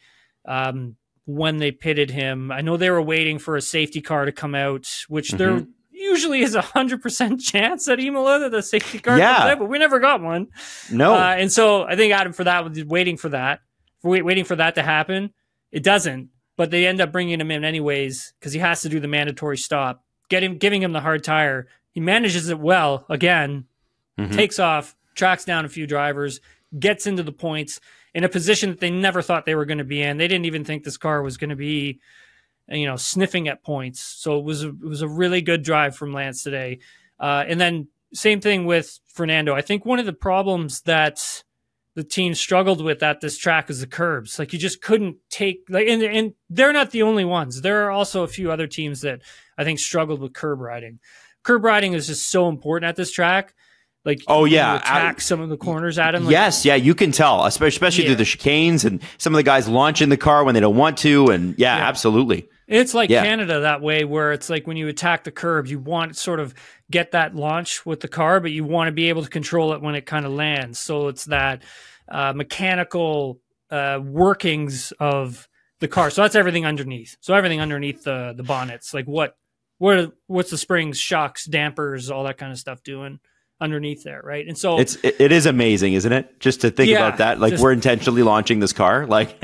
S2: when they pitted him. I know they were waiting for a safety car to come out, which there usually is 100% chance at Imola that the safety car comes out, but we never got one. No. And so I think Adam, for that, was waiting for that to happen. It doesn't, but they end up bringing him in anyways because he has to do the mandatory stop, giving him the hard tire. He manages it well again, takes off, tracks down a few drivers, gets into the points in a position that they never thought they were going to be in. They didn't even think this car was going to be, you know, sniffing at points. So it was a really good drive from Lance today. And then same thing with Fernando. I think one of the problems that the team struggled with at this track is the curbs. Like, you just couldn't take, like, and they're not the only ones. There are also a few other teams that I think struggled with curb riding. Curb riding is just so important at this track. Like, attack some of the corners at him. Like,
S1: yes, yeah, you can tell, especially through the chicanes, and some of the guys launch in the car when they don't want to, and absolutely.
S2: It's like Canada that way, where it's like when you attack the curbs, you want to sort of get that launch with the car, but you want to be able to control it when it kind of lands. So it's that mechanical workings of the car. So that's everything underneath. So everything underneath the bonnets, like what's the springs, shocks, dampers, all that kind of stuff doing underneath there, right? And so
S1: it is amazing, isn't it? Just to think about that, like we're intentionally launching this car, like.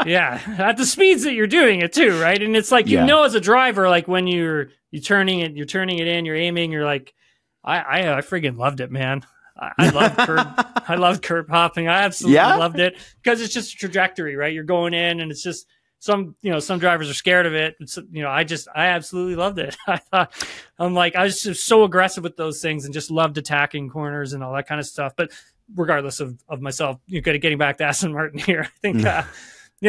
S2: Yeah, at the speeds that you're doing it too, right? And it's like, you know, as a driver, like when you're turning it in, you're aiming, you're like, I friggin' loved it, man. I loved curb hopping. I absolutely loved it, because it's just a trajectory, right? You're going in, and it's just some drivers are scared of it. It's, I absolutely loved it. I was just so aggressive with those things and just loved attacking corners and all that kind of stuff. But regardless of myself, getting back to Aston Martin here, I think,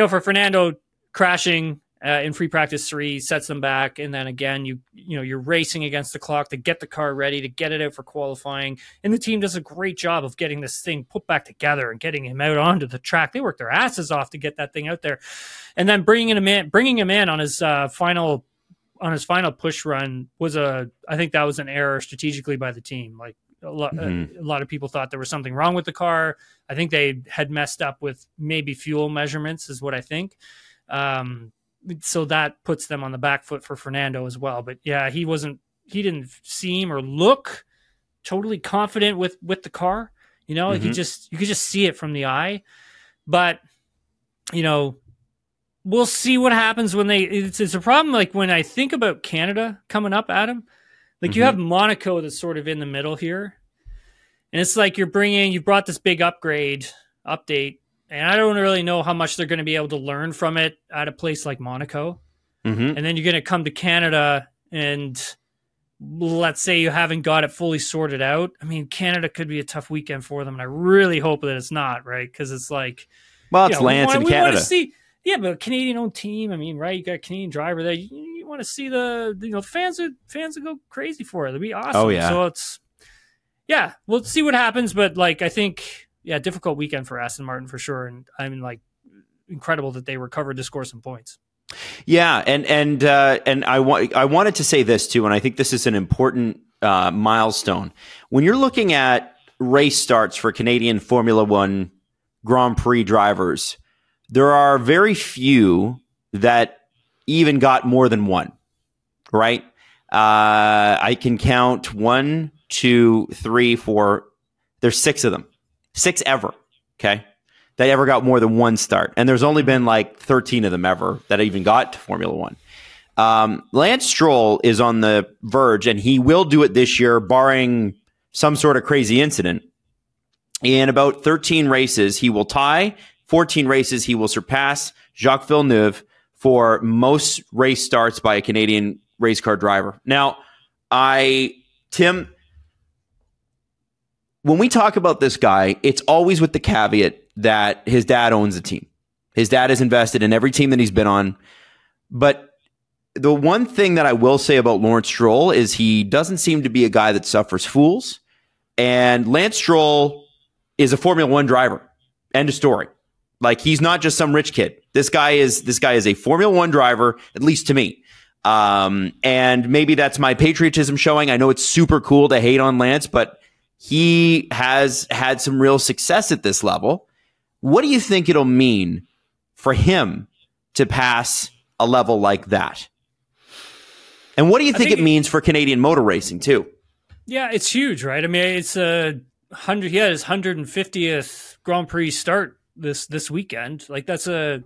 S2: for Fernando, crashing in free practice 3 sets them back, and then again you're racing against the clock to get the car ready, to get it out for qualifying, and the team does a great job of getting this thing put back together and getting him out onto the track. They work their asses off to get that thing out there, and then bringing him in on his final push run I think that was an error strategically by the team. Like a lot of people thought there was something wrong with the car. I think they had messed up with maybe fuel measurements, is what I think. So that puts them on the back foot for Fernando as well. But yeah, he didn't seem or look totally confident with the car. You could just see it from the eye. But we'll see what happens when it's a problem. Like when I think about Canada coming up, Adam, like you have Monaco that's sort of in the middle here. And it's like you brought this big update, and I don't really know how much they're going to be able to learn from it at a place like Monaco. And then you're going to come to Canada, and let's say you haven't got it fully sorted out. I mean, Canada could be a tough weekend for them, and I really hope that it's not, right? Because it's like,
S1: it's Lance in Canada.
S2: Yeah, but a Canadian-owned team. I mean, right? You got a Canadian driver there. You want to see the fans would go crazy for it. It'd be awesome.
S1: Oh yeah.
S2: So we'll see what happens. But like, I think, difficult weekend for Aston Martin for sure. And I mean, like, incredible that they recovered to score some points.
S1: Yeah, and I wanted to say this too, and I think this is an important milestone when you're looking at race starts for Canadian Formula One Grand Prix drivers. There are very few that even got more than one, right? I can count 1, 2, 3, 4. There's 6 of them. 6 ever, okay? That ever got more than one start. And there's only been like 13 of them ever that even got to Formula One. Lance Stroll is on the verge, and he will do it this year, barring some sort of crazy incident. In about 13 races, he will tie. 14 races, he will surpass Jacques Villeneuve for most race starts by a Canadian race car driver. Now, Tim, when we talk about this guy, it's always with the caveat that his dad owns the team. His dad is invested in every team that he's been on. But the one thing that I will say about Lawrence Stroll is he doesn't seem to be a guy that suffers fools. And Lance Stroll is a Formula One driver. End of story. Like, he's not just some rich kid. This guy is a Formula One driver, at least to me. And maybe that's my patriotism showing. I know it's super cool to hate on Lance, but he has had some real success at this level. What do you think it'll mean for him to pass a level like that? And what do you think it means for Canadian motor racing too? Yeah,
S2: it's huge, right? I mean, it's his 150th Grand Prix start this weekend. Like, it's a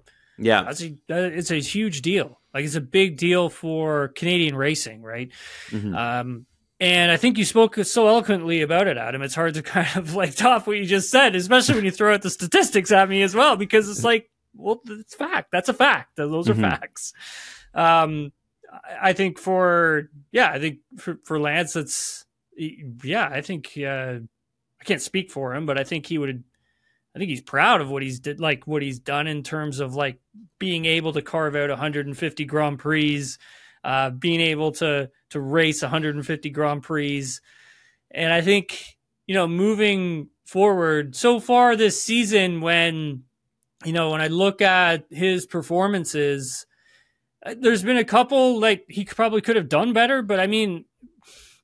S2: huge deal. Like, it's a big deal for Canadian racing, right? And I think you spoke so eloquently about it, Adam. It's hard to kind of like top what you just said, especially when you throw out the statistics at me as well, because it's like, well, it's fact. That's a fact. Those are facts. I think for Lance, I think I can't speak for him, but I think he's proud of what he's done in terms of like being able to carve out 150 Grand Prix, being able to race 150 Grand Prix. And I think, moving forward so far this season, when I look at his performances, There's been a couple like he probably could have done better, but I mean,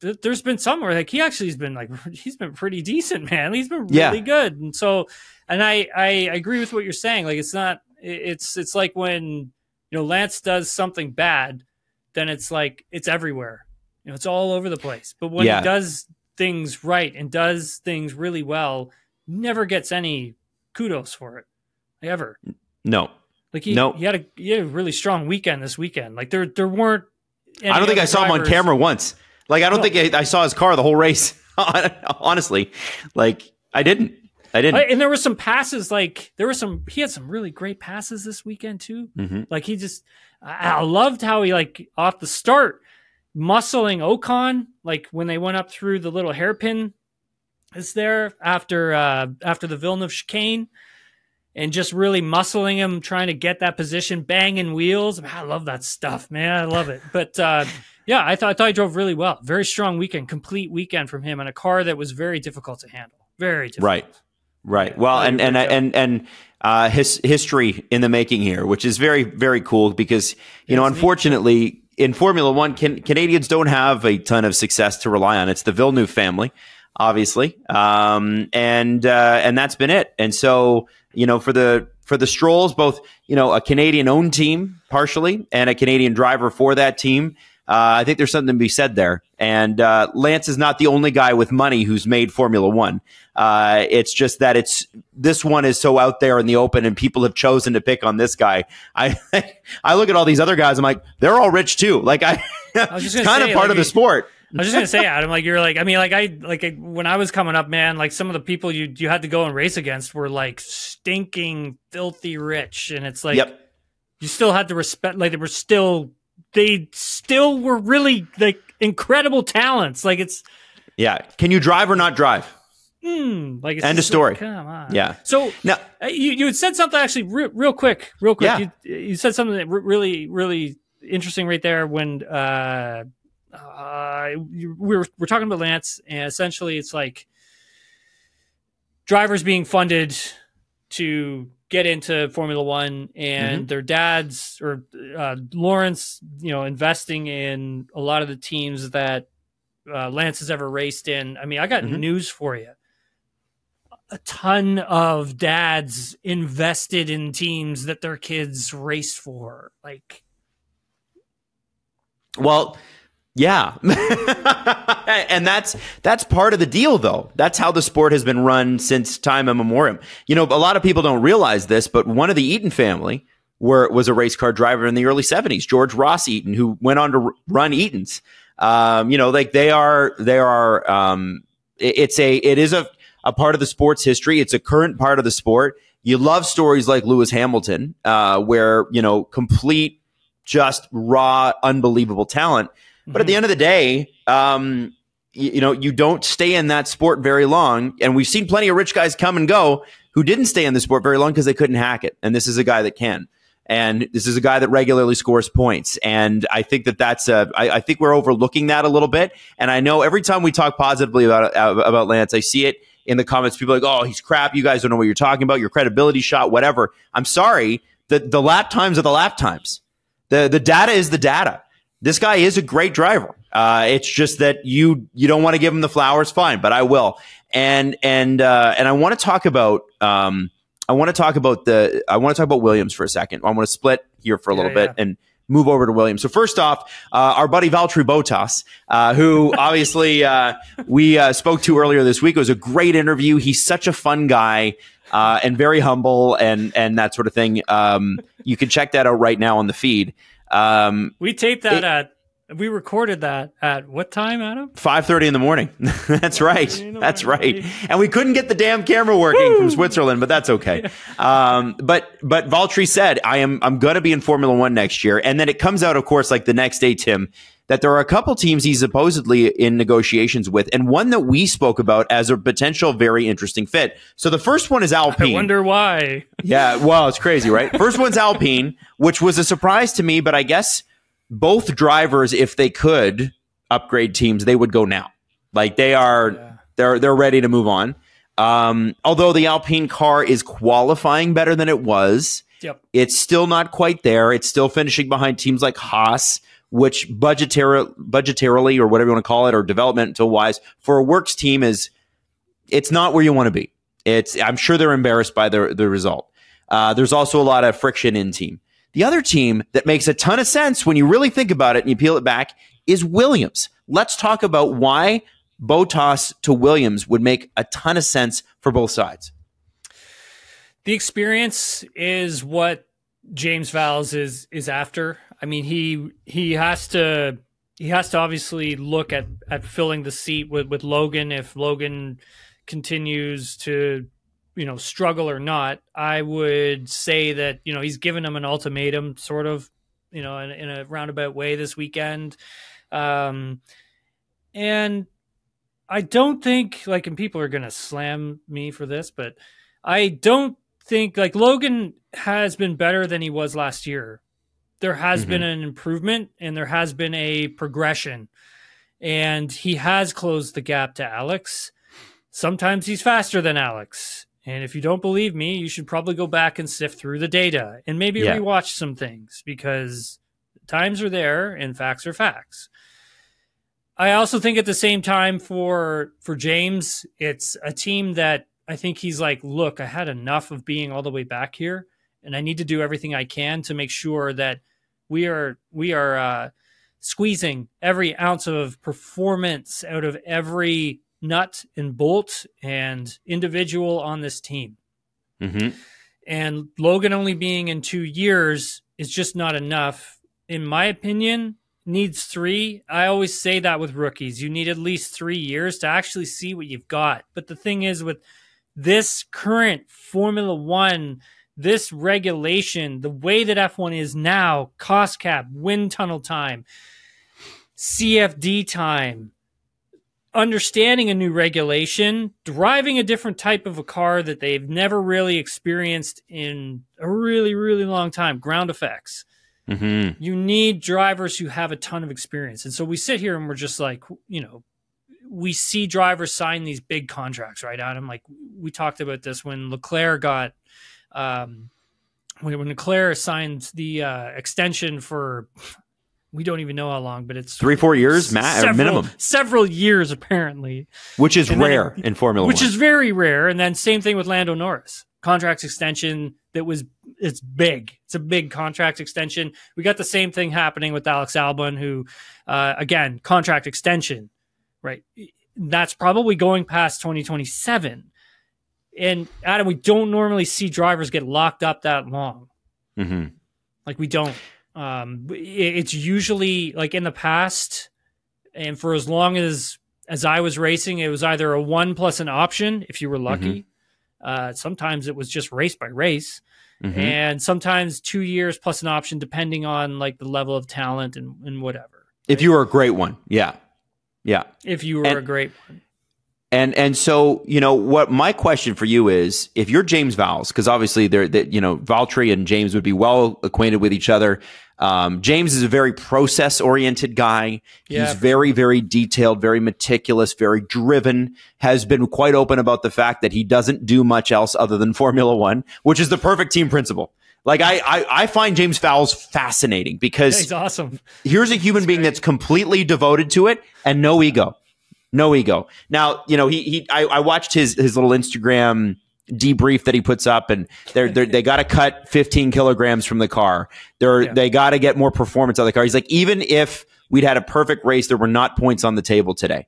S2: there's been some where like he's been pretty decent, man. He's been really good, and so, and I agree with what you're saying. Like it's like when Lance does something bad, then it's like it's everywhere. It's all over the place. But when he does things right and does things really well, never gets any kudos for it, ever.
S1: No.
S2: Like he had a really strong weekend this weekend. Like there weren't.
S1: I don't think I saw him on camera once. Like I don't think I saw his car the whole race. Honestly, like I didn't.
S2: And there were some passes. Like he had some really great passes this weekend too.
S1: Mm-hmm.
S2: Like I loved how he like off the start muscling Ocon. Like when they went up through the little hairpin is there after the Villeneuve chicane. And just really muscling him, trying to get that position, banging wheels. I love that stuff, man. I love it. But I thought he drove really well. Very strong weekend, complete weekend from him, and a car that was very difficult to handle. Very difficult.
S1: Right. Well, and his history in the making here, which is very, very cool because unfortunately in Formula One, Canadians don't have a ton of success to rely on. It's the Villeneuve family, obviously, and that's been it. And so. For the Strolls, both, a Canadian-owned team partially and a Canadian driver for that team, I think there's something to be said there. And Lance is not the only guy with money who's made Formula One. It's just that this one is so out there in the open and people have chosen to pick on this guy. I look at all these other guys, I'm like, they're all rich too. Like it's kind of part of the sport.
S2: I was just gonna say, Adam, like you're like, I mean, like when I was coming up, man, like some of the people you had to go and race against were like stinking, filthy rich, and it's like you still had to respect, like they still were really like incredible talents. Like
S1: can you drive or not drive?
S2: Like it's
S1: end of story.
S2: Like, come on.
S1: Yeah.
S2: So now you had said something actually real quick.
S1: Yeah.
S2: You said something that really, really interesting right there when. We're talking about Lance, and essentially it's like drivers being funded to get into Formula One, and their dads or Lawrence, investing in a lot of the teams that Lance has ever raced in. I mean, I got news for you. A ton of dads invested in teams that their kids race for. Like,
S1: well. Yeah. And that's part of the deal, though. That's how the sport has been run since time immemorial. A lot of people don't realize this, but one of the Eaton family was a race car driver in the early 70s, George Ross Eaton, who went on to run Eaton's. Like it is a part of the sport's history. It's a current part of the sport. You love stories like Lewis Hamilton, where, complete, just raw, unbelievable talent. But at the end of the day, you don't stay in that sport very long. And we've seen plenty of rich guys come and go who didn't stay in the sport very long because they couldn't hack it. And this is a guy that can. And this is a guy that regularly scores points. And I think I think we're overlooking that a little bit. And I know every time we talk positively about Lance, I see it in the comments. People are like, oh, he's crap. You guys don't know what you're talking about. Your credibility shot, whatever. I'm sorry. The lap times are the lap times. The data is the data. This guy is a great driver. It's just that you don't want to give him the flowers, fine, but I will. And I want to talk about Williams for a second. I want to split here for a little bit and move over to Williams. So first off, our buddy Valtteri Bottas, who obviously we spoke to earlier this week. It was a great interview. He's such a fun guy and very humble and that sort of thing. You can check that out right now on the feed.
S2: We taped that we recorded that at what time, Adam?
S1: 5:30 in the morning. That's right. That's right. And we couldn't get the damn camera working from Switzerland, but that's okay. But Valtteri said, I'm going to be in Formula One next year. And then it comes out, of course, like the next day, Tim, that there are a couple teams he's supposedly in negotiations with, and one that we spoke about as a potential very interesting fit. So the first one is Alpine.
S2: I wonder why.
S1: Yeah, well, it's crazy, right? First one's Alpine, which was a surprise to me, but I guess both drivers, if they could upgrade teams, they would go now. Like they're ready to move on. Although the Alpine car is qualifying better than it was,
S2: Yep.
S1: It's still not quite there. It's still finishing behind teams like Haas, which budgetarily or whatever you want to call it, or developmental wise, for a works team it's not where you want to be. I'm sure they're embarrassed by the result. There's also a lot of friction in team. The other team that makes a ton of sense when you really think about it and you peel it back is Williams. Let's talk about why Bottas to Williams would make a ton of sense for both sides.
S2: The experience is what James Vowles is after. I mean, he has to obviously look at filling the seat with Logan. If Logan continues to, struggle or not, I would say that, he's given him an ultimatum sort of, in a roundabout way this weekend. And I don't think, and people are going to slam me for this, but I don't think, Logan has been better than he was last year. There has been an improvement and there has been a progression, and he has closed the gap to Alex. Sometimes he's faster than Alex. And if you don't believe me, you should probably go back and sift through the data and maybe rewatch some things, because times are there and facts are facts. I also think at the same time for James, it's a team that I think he's like, look, I had enough of being all the way back here, and I need to do everything I can to make sure that we are squeezing every ounce of performance out of every nut and bolt and individual on this team. And Logan only being in 2 years is just not enough. In my opinion, needs 3. I always say that with rookies. You need at least 3 years to actually see what you've got. But the thing is, with this current Formula One, this regulation, the way that F1 is now, cost cap, wind tunnel time, CFD time, understanding a new regulation, driving a different type of a car that they've never really experienced in a really, really long time, ground effects. You need drivers who have a ton of experience. And so we sit here and we're just like, we see drivers sign these big contracts, right, Adam? Like, we talked about this when Leclerc got, when Leclerc signed the extension for, we don't even know how long, but it's
S1: 3-4 years, minimum.
S2: Several years, apparently.
S1: Which is rare in Formula One.
S2: Which is very rare. And then same thing with Lando Norris. Contract extension it's big. It's a big contract extension. We got the same thing happening with Alex Albon, who, again, contract extension, right? That's probably going past 2027. And Adam, we don't normally see drivers get locked up that long. We don't. It's usually in the past, and for as long as I was racing, it was either a 1 plus an option if you were lucky. Sometimes it was just race by race, and sometimes 2 years plus an option, depending on the level of talent and whatever. Right?
S1: If you were a great one, yeah.
S2: If you were a great one.
S1: And so, what my question for you is, if you're James Vowles, because obviously Valtteri and James would be well acquainted with each other. James is a very process-oriented guy. He's very, very detailed, very meticulous, very driven, has been quite open about the fact that he doesn't do much else other than Formula One, which is the perfect team principle. I find James Vowles fascinating because
S2: he's awesome.
S1: Here's a human being that's completely devoted to it and no ego. No ego. Now, I watched his little Instagram debrief that he puts up, and they got to cut 15 kilograms from the car. They got to get more performance out of the car. He's like, even if we'd had a perfect race, there were not points on the table today.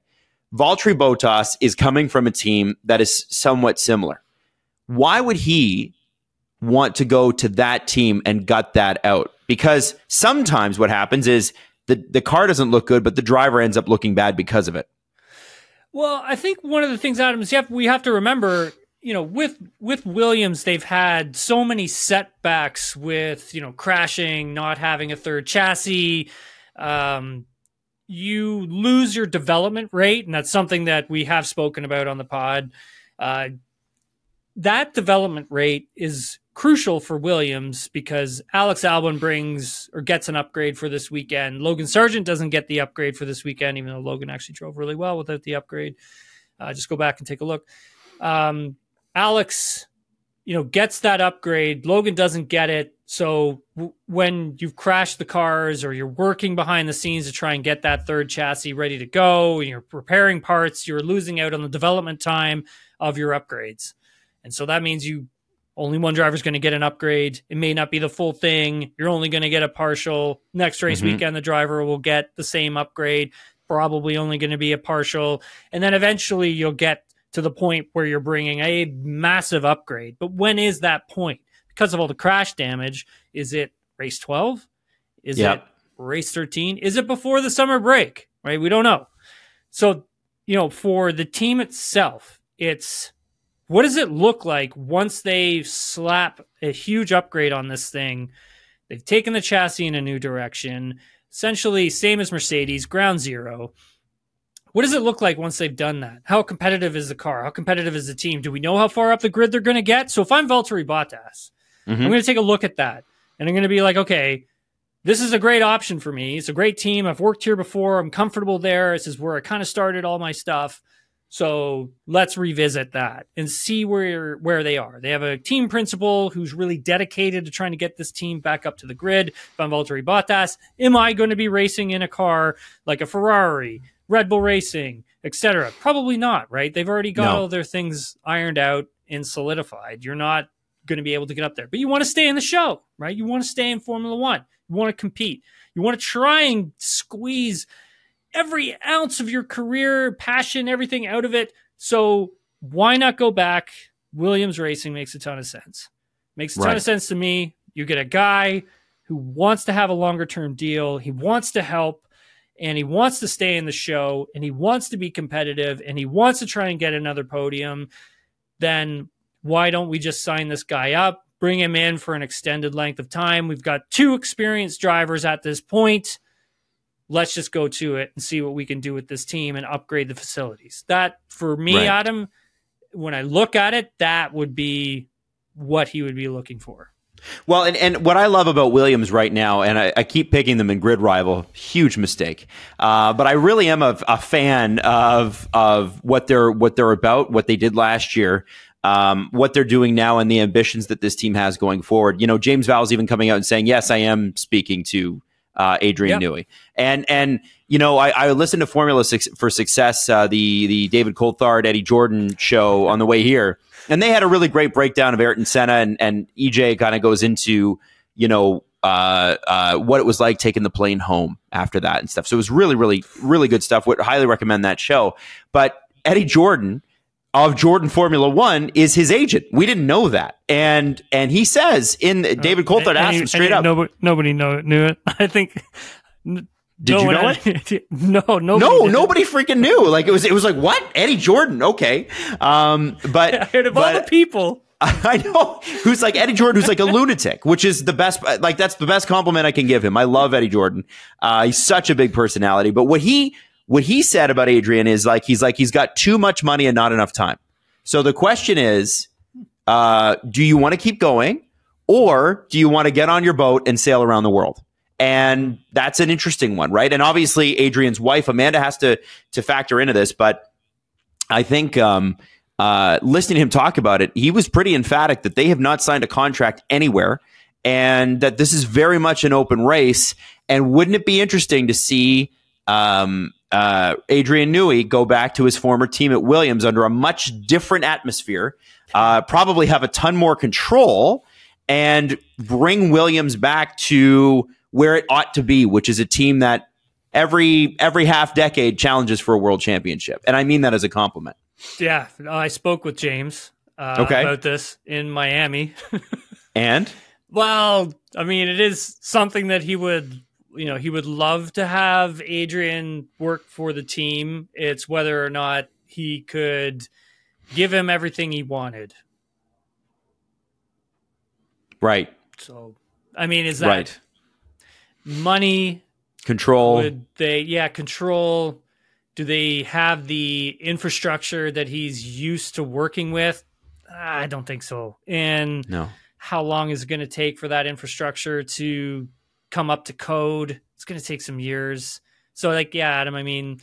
S1: Valtteri Bottas is coming from a team that is somewhat similar. Why would he want to go to that team and gut that out? Because sometimes what happens is the car doesn't look good, but the driver ends up looking bad because of it.
S2: Well, I think one of the things, Adam, is we have to remember, with Williams, they've had so many setbacks with, crashing, not having a third chassis. You lose your development rate, and that's something that we have spoken about on the pod. That development rate is crucial for Williams because Alex Albon gets an upgrade for this weekend. Logan Sargent doesn't get the upgrade for this weekend, even though Logan actually drove really well without the upgrade. Just go back and take a look. Alex gets that upgrade. Logan doesn't get it. So when you've crashed the cars or you're working behind the scenes to try and get that third chassis ready to go, and you're preparing parts, you're losing out on the development time of your upgrades. And so that means only one driver's going to get an upgrade. It may not be the full thing. You're only going to get a partial. Next race weekend, the driver will get the same upgrade, probably only going to be a partial. And then eventually you'll get to the point where you're bringing a massive upgrade. But when is that point? Because of all the crash damage, is it race 12? Is it race 13? Is it before the summer break? Right? We don't know. So, for the team itself, it's what does it look like once they slap a huge upgrade on this thing? They've taken the chassis in a new direction, essentially same as Mercedes, ground zero. What does it look like once they've done that? How competitive is the car? How competitive is the team? Do we know how far up the grid they're going to get? So if I'm Valtteri Bottas, I'm going to take a look at that. And I'm going to be like, okay, this is a great option for me. It's a great team. I've worked here before. I'm comfortable there. This is where I kind of started all my stuff. So let's revisit that and see where they are. They have a team principal who's really dedicated to trying to get this team back up to the grid. If I'm Valtteri Bottas, am I going to be racing in a car like a Ferrari, Red Bull Racing, etc.? Probably not, right? They've already got all their things ironed out and solidified. You're not going to be able to get up there. But you want to stay in the show, right? You want to stay in Formula One. You want to compete. You want to try and squeeze every ounce of your career, passion, everything out of it. So why not go back? Williams Racing makes a ton of sense. Makes a ton of sense to me. You get a guy who wants to have a longer term deal. He wants to help, and he wants to stay in the show, and he wants to be competitive, and he wants to try and get another podium. Then why don't we just sign this guy up, bring him in for an extended length of time? We've got 2 experienced drivers at this point. Let's just go to it and see what we can do with this team and upgrade the facilities. That, for me, Adam, when I look at it, that would be what he would be looking for.
S1: Well, and what I love about Williams right now, and I keep picking them in Grid Rival, huge mistake. But I really am a fan of what they're about, what they did last year, what they're doing now, and the ambitions that this team has going forward. James Vowell's even coming out and saying, yes, I am speaking to Adrian Newey. And I listened to Formula for Success, the David Coulthard, Eddie Jordan show on the way here, and they had a really great breakdown of Ayrton Senna, and EJ kind of goes into what it was like taking the plane home after that and stuff. So it was really, really, really good stuff. Would highly recommend that show. But Eddie Jordan of Jordan Formula One is his agent. We didn't know that, and he says David Coulthard asked him straight up.
S2: Nobody knew it. I think.
S1: Did you know it?
S2: No,
S1: nobody freaking knew. Like it was like, what? Eddie Jordan? Okay, but
S2: all the people.
S1: I know who's like Eddie Jordan, who's like a lunatic, which is the best. Like that's the best compliment I can give him. I love Eddie Jordan. He's such a big personality. But what he said about Adrian is he's got too much money and not enough time. So the question is, do you want to keep going, or do you want to get on your boat and sail around the world? And that's an interesting one, right? And obviously, Adrian's wife, Amanda, has to factor into this. But I think listening to him talk about it, he was pretty emphatic that they have not signed a contract anywhere, and that this is very much an open race. And wouldn't it be interesting to see Adrian Newey go back to his former team at Williams under a much different atmosphere, probably have a ton more control, and bring Williams back to where it ought to be, which is a team that every half decade challenges for a world championship. And I mean that as a compliment.
S2: Yeah, I spoke with James about this in Miami.
S1: And?
S2: Well, I mean, it is something that he would love to have Adrian work for the team. It's whether or not he could give him everything he wanted.
S1: Right.
S2: So, I mean, is that money?
S1: Control?
S2: Would they, control. Do they have the infrastructure that he's used to working with? I don't think so. And how long is it going to take for that infrastructure to come up to code? It's going to take some years. So, Adam, I mean,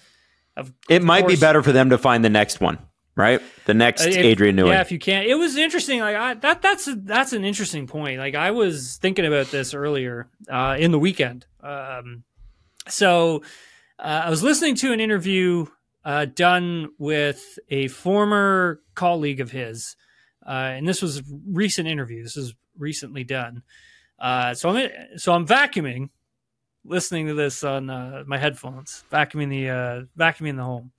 S1: it might be better for them to find the next one, right? The next Adrian Newey.
S2: Yeah, if you can. It was interesting. Like that's an interesting point. Like I was thinking about this earlier in the weekend. So I was listening to an interview done with a former colleague of his, and this was a recent interview. This is recently done. So I'm vacuuming, listening to this on my headphones, vacuuming the home,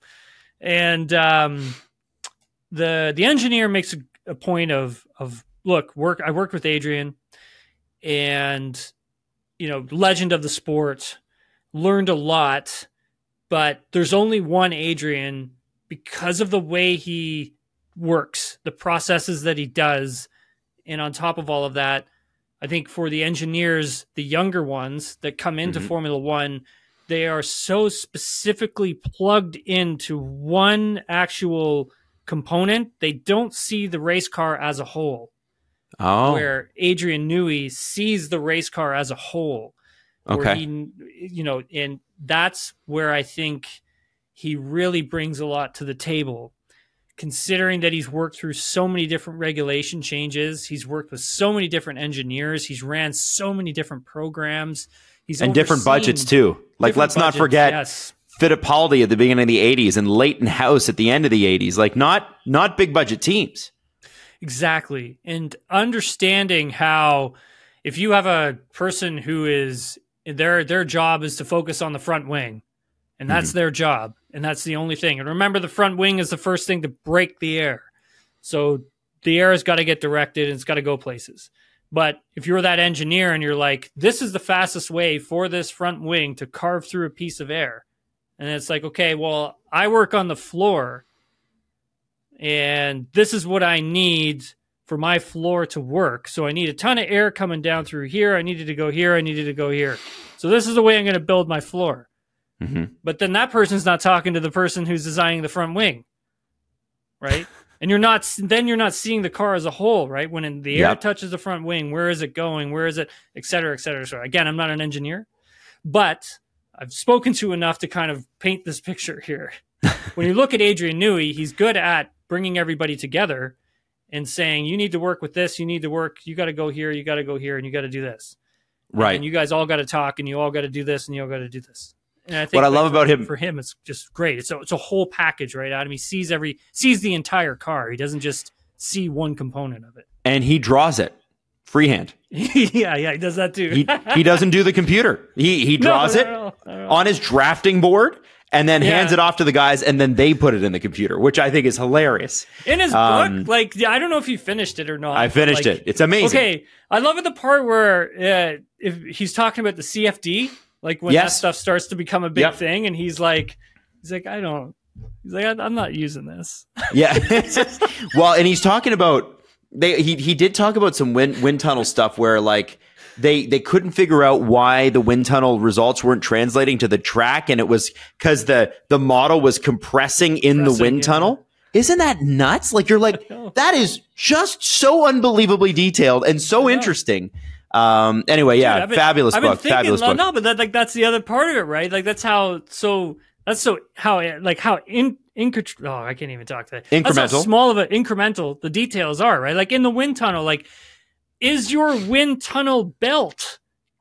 S2: and the engineer makes a point of look, I worked with Adrian, and legend of the sport, learned a lot, but there's only one Adrian because of the way he works, the processes that he does, and on top of all of that, I think for the engineers, the younger ones that come into Formula One, they are so specifically plugged into one actual component, they don't see the race car as a whole.
S1: Oh.
S2: Where Adrian Newey sees the race car as a whole.
S1: Okay.
S2: And that's where I think he really brings a lot to the table. Considering that he's worked through so many different regulation changes, he's worked with so many different engineers, he's ran so many different programs,
S1: and different budgets too. Like, let's not forget Fittipaldi at the beginning of the 80s and Leighton House at the end of the 80s. Like, not big budget teams.
S2: Exactly. And understanding how if you have a person who is their job is to focus on the front wing, and that's their job, and that's the only thing. And remember, the front wing is the first thing to break the air. So the air has got to get directed and it's got to go places. But if you're that engineer and you're like, this is the fastest way for this front wing to carve through a piece of air. And it's like, okay, well, I work on the floor and this is what I need for my floor to work. So I need a ton of air coming down through here. I needed to go here. I needed to go here. So this is the way I'm going to build my floor. But then that person's not talking to the person who's designing the front wing, right? And you're not seeing the car as a whole, right? When the air touches the front wing, where is it going? Where is it, et cetera, et cetera. So again, I'm not an engineer, but I've spoken to enough to kind of paint this picture here. When you look at Adrian Newey, he's good at bringing everybody together and saying, you need to work with this, you got to go here, you got to go here, and you got to do this.
S1: Right.
S2: And you guys all got to talk, and you all got to do this, and you all got to do this. And I think
S1: what I love about him,
S2: for him, it's just great. It's a whole package, right, Adam? He sees the entire car. He doesn't just see one component of it. And
S1: he draws it freehand.
S2: yeah, he does that too.
S1: he doesn't do the computer. He draws it on his drafting board and then hands it off to the guys, and then they put it in the computer, which I think is hilarious.
S2: In his book, I don't know if you finished it or not.
S1: I finished it. It's amazing.
S2: Okay, I love it the part where if he's talking about the CFD. Like when that stuff starts to become a big thing, and he's like, I'm not using this.
S1: Yeah. Well, and he's talking about he did talk about some wind tunnel stuff where like they couldn't figure out why the wind tunnel results weren't translating to the track, and it was because the model was compressing in the wind tunnel. Isn't that nuts? Like, you're like, that is just so unbelievably detailed and so interesting. Anyway, yeah, dude, fabulous book.
S2: No, but that's the other part of it, right? Like that's how I can't even talk today.
S1: Incremental.
S2: That's how small of an incremental the details are, right? Like in the wind tunnel, like, is your wind tunnel belt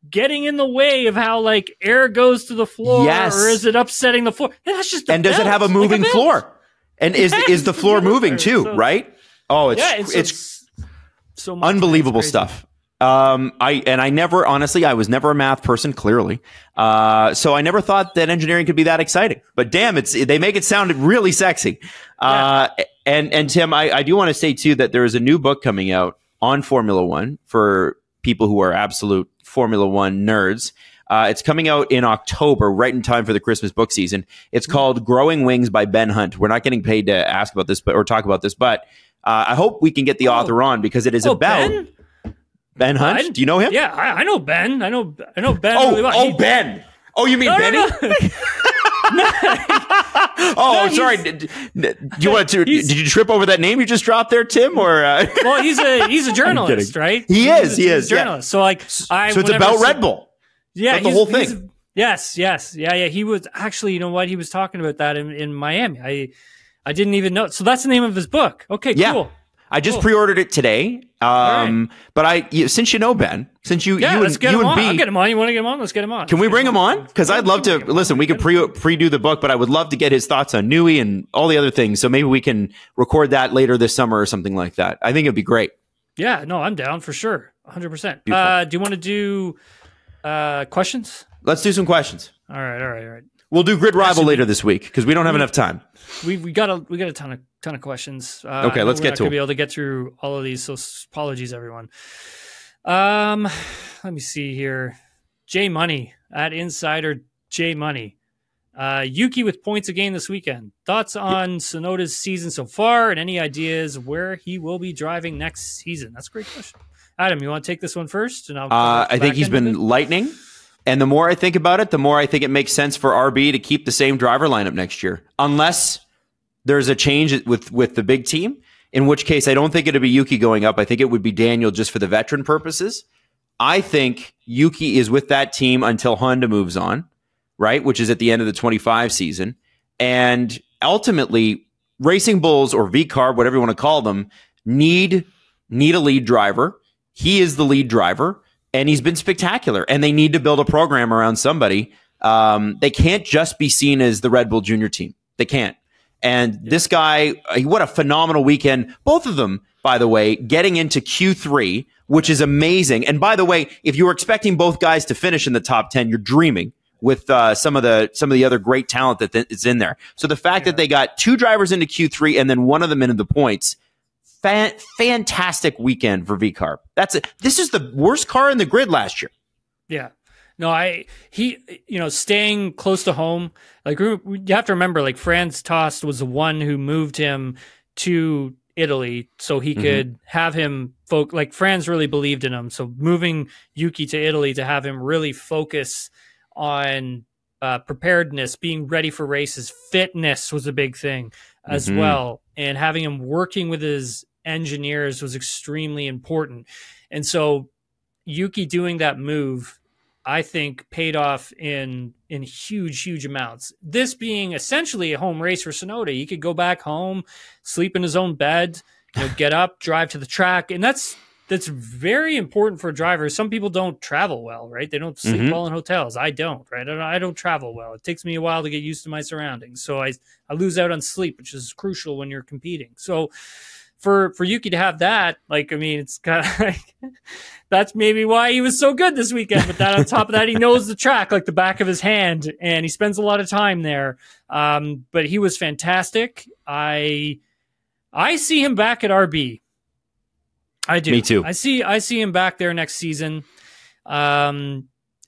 S2: getting in the way of how like air goes to the floor, or is it upsetting the floor? And that's just
S1: and does it have a moving floor? And is the floor moving too? Right? Oh, it's so much unbelievable stuff. I was never a math person, clearly. So I never thought that engineering could be that exciting, but damn, they make it sound really sexy. And Tim, I do want to say too, that there is a new book coming out on Formula One for people who are absolute Formula One nerds. It's coming out in October, right in time for the Christmas book season. It's called Growing Wings by Ben Hunt. We're not getting paid to ask about this, or talk about this, but, I hope we can get the author on, because it is about Ben Hunt? Do you know him?
S2: Yeah, I know Ben. I know Ben.
S1: Really well. Ben. Oh, you mean Benny? Sorry. Did you trip over that name you just dropped there, Tim? Or
S2: well, he's a journalist, right?
S1: He is a
S2: journalist. So like,
S1: so it's about Red Bull.
S2: Yeah,
S1: the whole thing.
S2: Yes. Yeah. He was actually, you know what? He was talking about that in Miami. I didn't even know. So that's the name of his book. Okay, cool.
S1: I just pre-ordered it today. But since you know Ben, since you
S2: let's get him
S1: and
S2: on.
S1: B,
S2: I'll get him on. You want to get him on? Let's get him on.
S1: Can we bring him on? Because I'd love to listen. We could pre-do the book, but I would love to get his thoughts on Newey and all the other things. So maybe we can record that later this summer or something like that. I think it'd be great.
S2: Yeah, no, I'm down for sure, 100%. Do you want to do questions?
S1: Let's do some questions.
S2: All right.
S1: We'll do Grid Rival later this week because we don't have enough time.
S2: We got a ton of questions.
S1: Okay, let's get to them.
S2: Be able to get through all of these, so apologies everyone. Let me see here. J Money at Insider J Money. Yuki with points again this weekend. Thoughts on Tsunoda's season so far, and any ideas where he will be driving next season? That's a great question. Adam, you want to take this one first? And
S1: I think he's been lightning. And the more I think about it, the more I think it makes sense for RB to keep the same driver lineup next year, unless there's a change with the big team, in which case I don't think it'd be Yuki going up. I think it would be Daniel just for the veteran purposes. I think Yuki is with that team until Honda moves on, right, which is at the end of the 25 season. And ultimately, Racing Bulls or V-Carb, whatever you want to call them, need a lead driver. He is the lead driver. And he's been spectacular, and they need to build a program around somebody. They can't just be seen as the Red Bull Junior team. They can't. And this guy, what a phenomenal weekend. Both of them, by the way, getting into Q3, which is amazing. And by the way, if you were expecting both guys to finish in the top 10, you're dreaming with some of the other great talent that is in there. So the fact that they got two drivers into Q3 and then one of them into the points, fantastic weekend for V-Carb. This is the worst car in the grid last year.
S2: Yeah. No, staying close to home, like you have to remember, like Franz Tost was the one who moved him to Italy so he could have him like Franz really believed in him. So moving Yuki to Italy to have him really focus on preparedness, being ready for races, fitness was a big thing as well. And having him working with his engineers was extremely important. And so Yuki doing that move, I think, paid off in huge amounts. This being essentially a home race for Tsunoda. He could go back home, sleep in his own bed, get up, drive to the track. And that's very important for a driver. Some people don't travel well, right? They don't sleep well in hotels. I don't, right? I don't travel well. It takes me a while to get used to my surroundings. So I lose out on sleep, which is crucial when you're competing. So for Yuki to have that, it's kind of like, that's maybe why he was so good this weekend. But that on top of that, he knows the track like the back of his hand, and he spends a lot of time there. But he was fantastic. I see him back at RB. I do.
S1: Me too.
S2: I see him back there next season.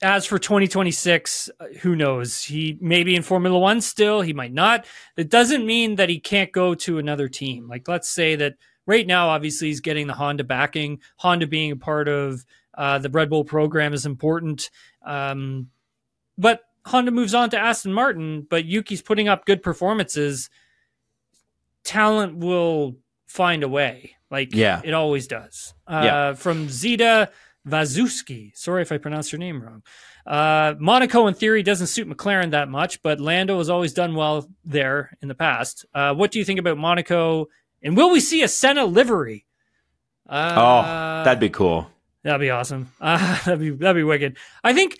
S2: As for 2026, who knows? He may be in Formula One still. He might not. It doesn't mean that he can't go to another team. Like, let's say that right now, obviously, he's getting the Honda backing. Honda being a part of the Red Bull program is important. But Honda moves on to Aston Martin, but Yuki's putting up good performances. Talent will find a way. It always does. From Zita Vazuski. Sorry if I pronounced your name wrong. Monaco, in theory, doesn't suit McLaren that much, but Lando has always done well there in the past. What do you think about Monaco? And will we see a Senna livery?
S1: That'd be cool.
S2: That'd be awesome. That'd be wicked. I think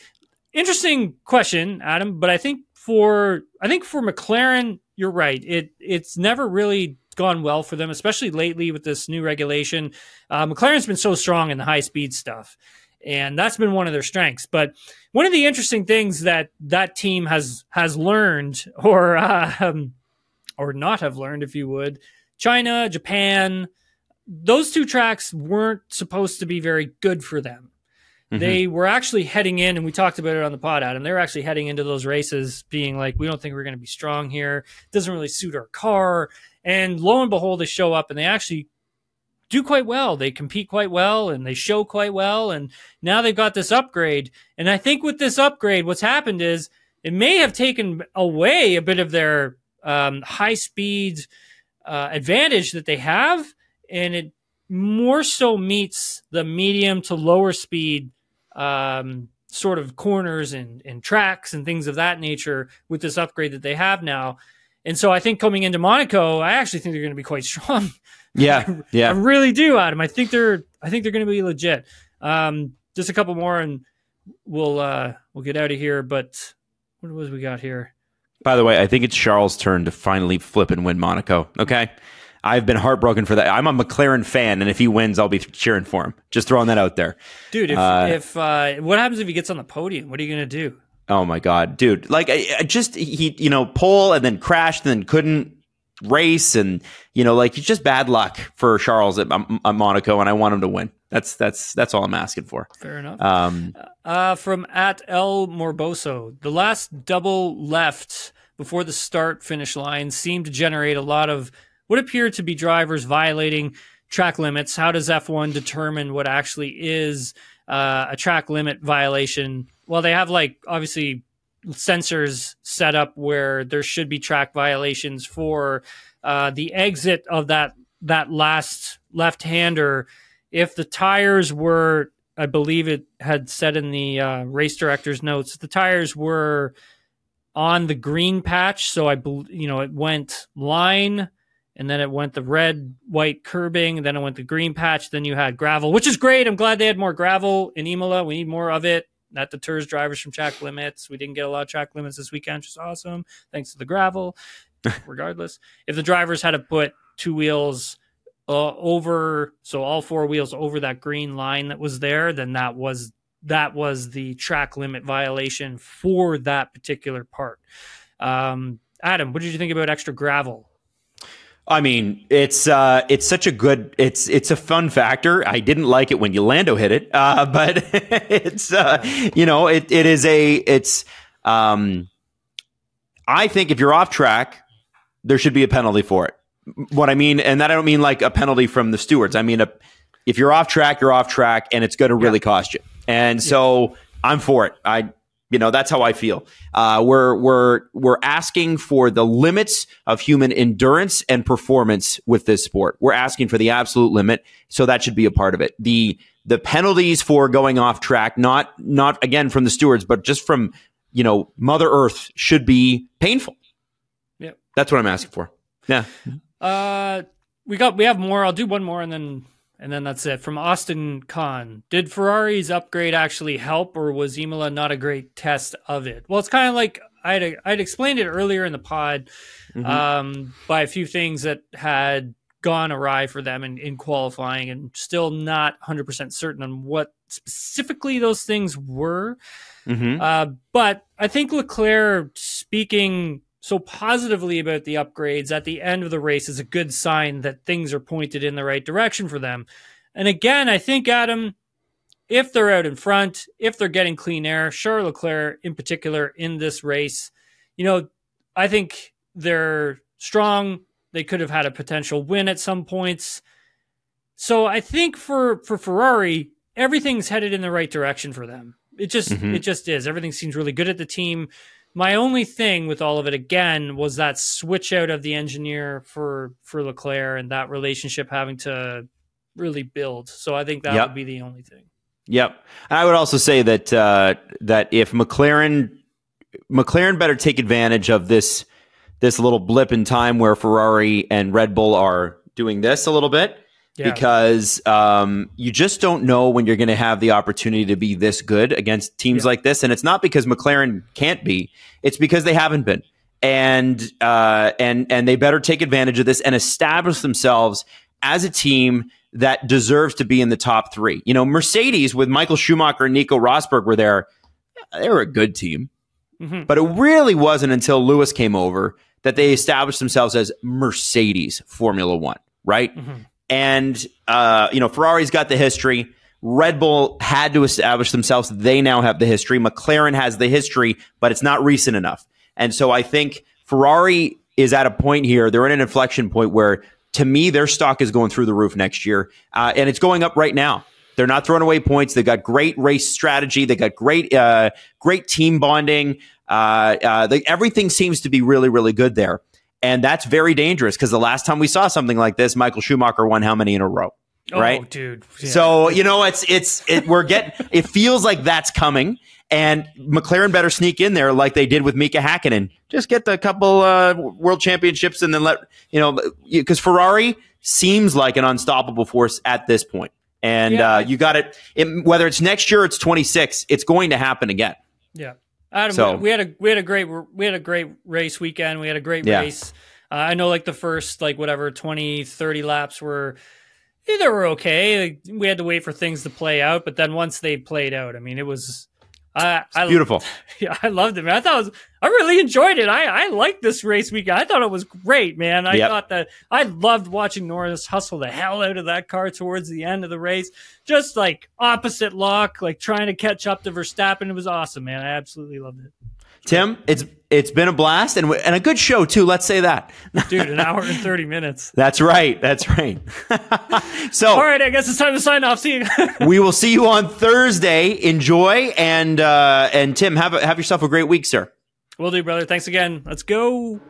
S2: interesting question, Adam. But I think for McLaren, you're right. It's never really gone well for them, especially lately with this new regulation. McLaren's been so strong in the high speed stuff, and that's been one of their strengths. But one of the interesting things that team has learned, or not have learned, if you would, China, Japan, those two tracks weren't supposed to be very good for them. They were actually heading in, and we talked about it on the pod, Adam. They were actually heading into those races being like, we don't think we're going to be strong here. It doesn't really suit our car. And lo and behold, they show up and they actually do quite well. They compete quite well and they show quite well. And now they've got this upgrade. And I think with this upgrade, what's happened is it may have taken away a bit of their high speed advantage that they have. And it more so meets the medium to lower speed sort of corners and tracks and things of that nature with this upgrade that they have now. And so I think coming into Monaco, I actually think they're going to be quite strong.
S1: Yeah, yeah.
S2: I really do, Adam. I think they're going to be legit. Just a couple more, and we'll get out of here. But what was we got here?
S1: By the way, I think it's Charles' turn to finally flip and win Monaco. Okay, I've been heartbroken for that. I'm a McLaren fan, and if he wins, I'll be cheering for him. Just throwing that out there,
S2: dude. If what happens if he gets on the podium? What are you going to do?
S1: Oh my God, dude! Like he pole and then crashed and then couldn't race, and like it's just bad luck for Charles at Monaco, and I want him to win. That's all I'm asking for.
S2: Fair enough. From at El Morboso, the last double left before the start finish line seemed to generate a lot of what appeared to be drivers violating track limits. How does F1 determine what actually is a track limit violation? Well, they have obviously sensors set up where there should be track violations for the exit of that last left-hander. If the tires were, I believe it had said in the race director's notes, the tires were on the green patch. So it went line, and then it went the red, white curbing, and then it went the green patch. Then you had gravel, which is great. I'm glad they had more gravel in Imola. We need more of it. That deters drivers from track limits. We didn't get a lot of track limits this weekend, which is awesome, thanks to the gravel. Regardless, if the drivers had to put two wheels over, so all four wheels over that green line that was there, then that was the track limit violation for that particular part. Adam, what did you think about extra gravel?
S1: I mean, it's such a good, it's a fun factor. I didn't like it when Yolando hit it, but it's I think if you're off track, there should be a penalty for it. What I mean, and that I don't mean like a penalty from the stewards. I mean, if you're off track, you're off track, and it's going to really cost you. And so I'm for it. That's how I feel. We're asking for the limits of human endurance and performance with this sport. We're asking for the absolute limit, so that should be a part of it. The penalties for going off track, not again from the stewards, but just from Mother Earth, should be painful.
S2: Yeah,
S1: that's what I'm asking for. Yeah.
S2: We have more. I'll do one more, and then that's it. From Austin Kahn, did Ferrari's upgrade actually help, or was Imola not a great test of it? Well, it's kind of like I'd explained it earlier in the pod by a few things that had gone awry for them in qualifying, and still not 100% certain on what specifically those things were. But I think Leclerc speaking so positively about the upgrades at the end of the race is a good sign that things are pointed in the right direction for them. And again, I think, Adam, if they're out in front, if they're getting clean air, Charles Leclerc in particular in this race, I think they're strong. They could have had a potential win at some points. So I think for Ferrari, everything's headed in the right direction for them. It just is. Everything seems really good at the team. My only thing with all of it, again, was that switch out of the engineer for Leclerc and that relationship having to really build. So I think that would be the only thing.
S1: Yep. And I would also say that that if McLaren better take advantage of this little blip in time where Ferrari and Red Bull are doing this a little bit, because you just don't know when you're going to have the opportunity to be this good against teams like this. And it's not because McLaren can't be, it's because they haven't been. And they better take advantage of this and establish themselves as a team that deserves to be in the top three. Mercedes with Michael Schumacher and Nico Rosberg were there. They were a good team. But it really wasn't until Lewis came over that they established themselves as Mercedes Formula One, right? And, Ferrari's got the history. Red Bull had to establish themselves. They now have the history. McLaren has the history, but it's not recent enough. And so I think Ferrari is at a point here. They're in an inflection point where, to me, their stock is going through the roof next year. And it's going up right now. They're not throwing away points. They've got great race strategy. They got great team bonding. Everything seems to be really, really good there. And that's very dangerous because the last time we saw something like this, Michael Schumacher won how many in a row? Right?
S2: Oh, dude. Yeah.
S1: So, it feels like that's coming. And McLaren better sneak in there like they did with Mika Hakkinen. Just get the couple world championships and then because Ferrari seems like an unstoppable force at this point. And you got it. Whether it's next year or it's 26, it's going to happen again.
S2: Yeah. Adam, we had a great race weekend. We had a great race. I know like the first 20, 30 laps were okay. We had to wait for things to play out, but then once they played out, I mean, it was
S1: beautiful.
S2: Yeah, I loved it, man. I really enjoyed it. I liked this race weekend. I thought it was great, man. I thought that I loved watching Norris hustle the hell out of that car towards the end of the race. Just like opposite lock, like trying to catch up to Verstappen. It was awesome, man. I absolutely loved it.
S1: Tim, it's been a blast and a good show too. Let's say that,
S2: dude. An hour and 30 minutes.
S1: That's right. So,
S2: all right, I guess it's time to sign off. See you.
S1: We will see you on Thursday. Enjoy and Tim, have yourself a great week, sir.
S2: Will do, brother. Thanks again. Let's go.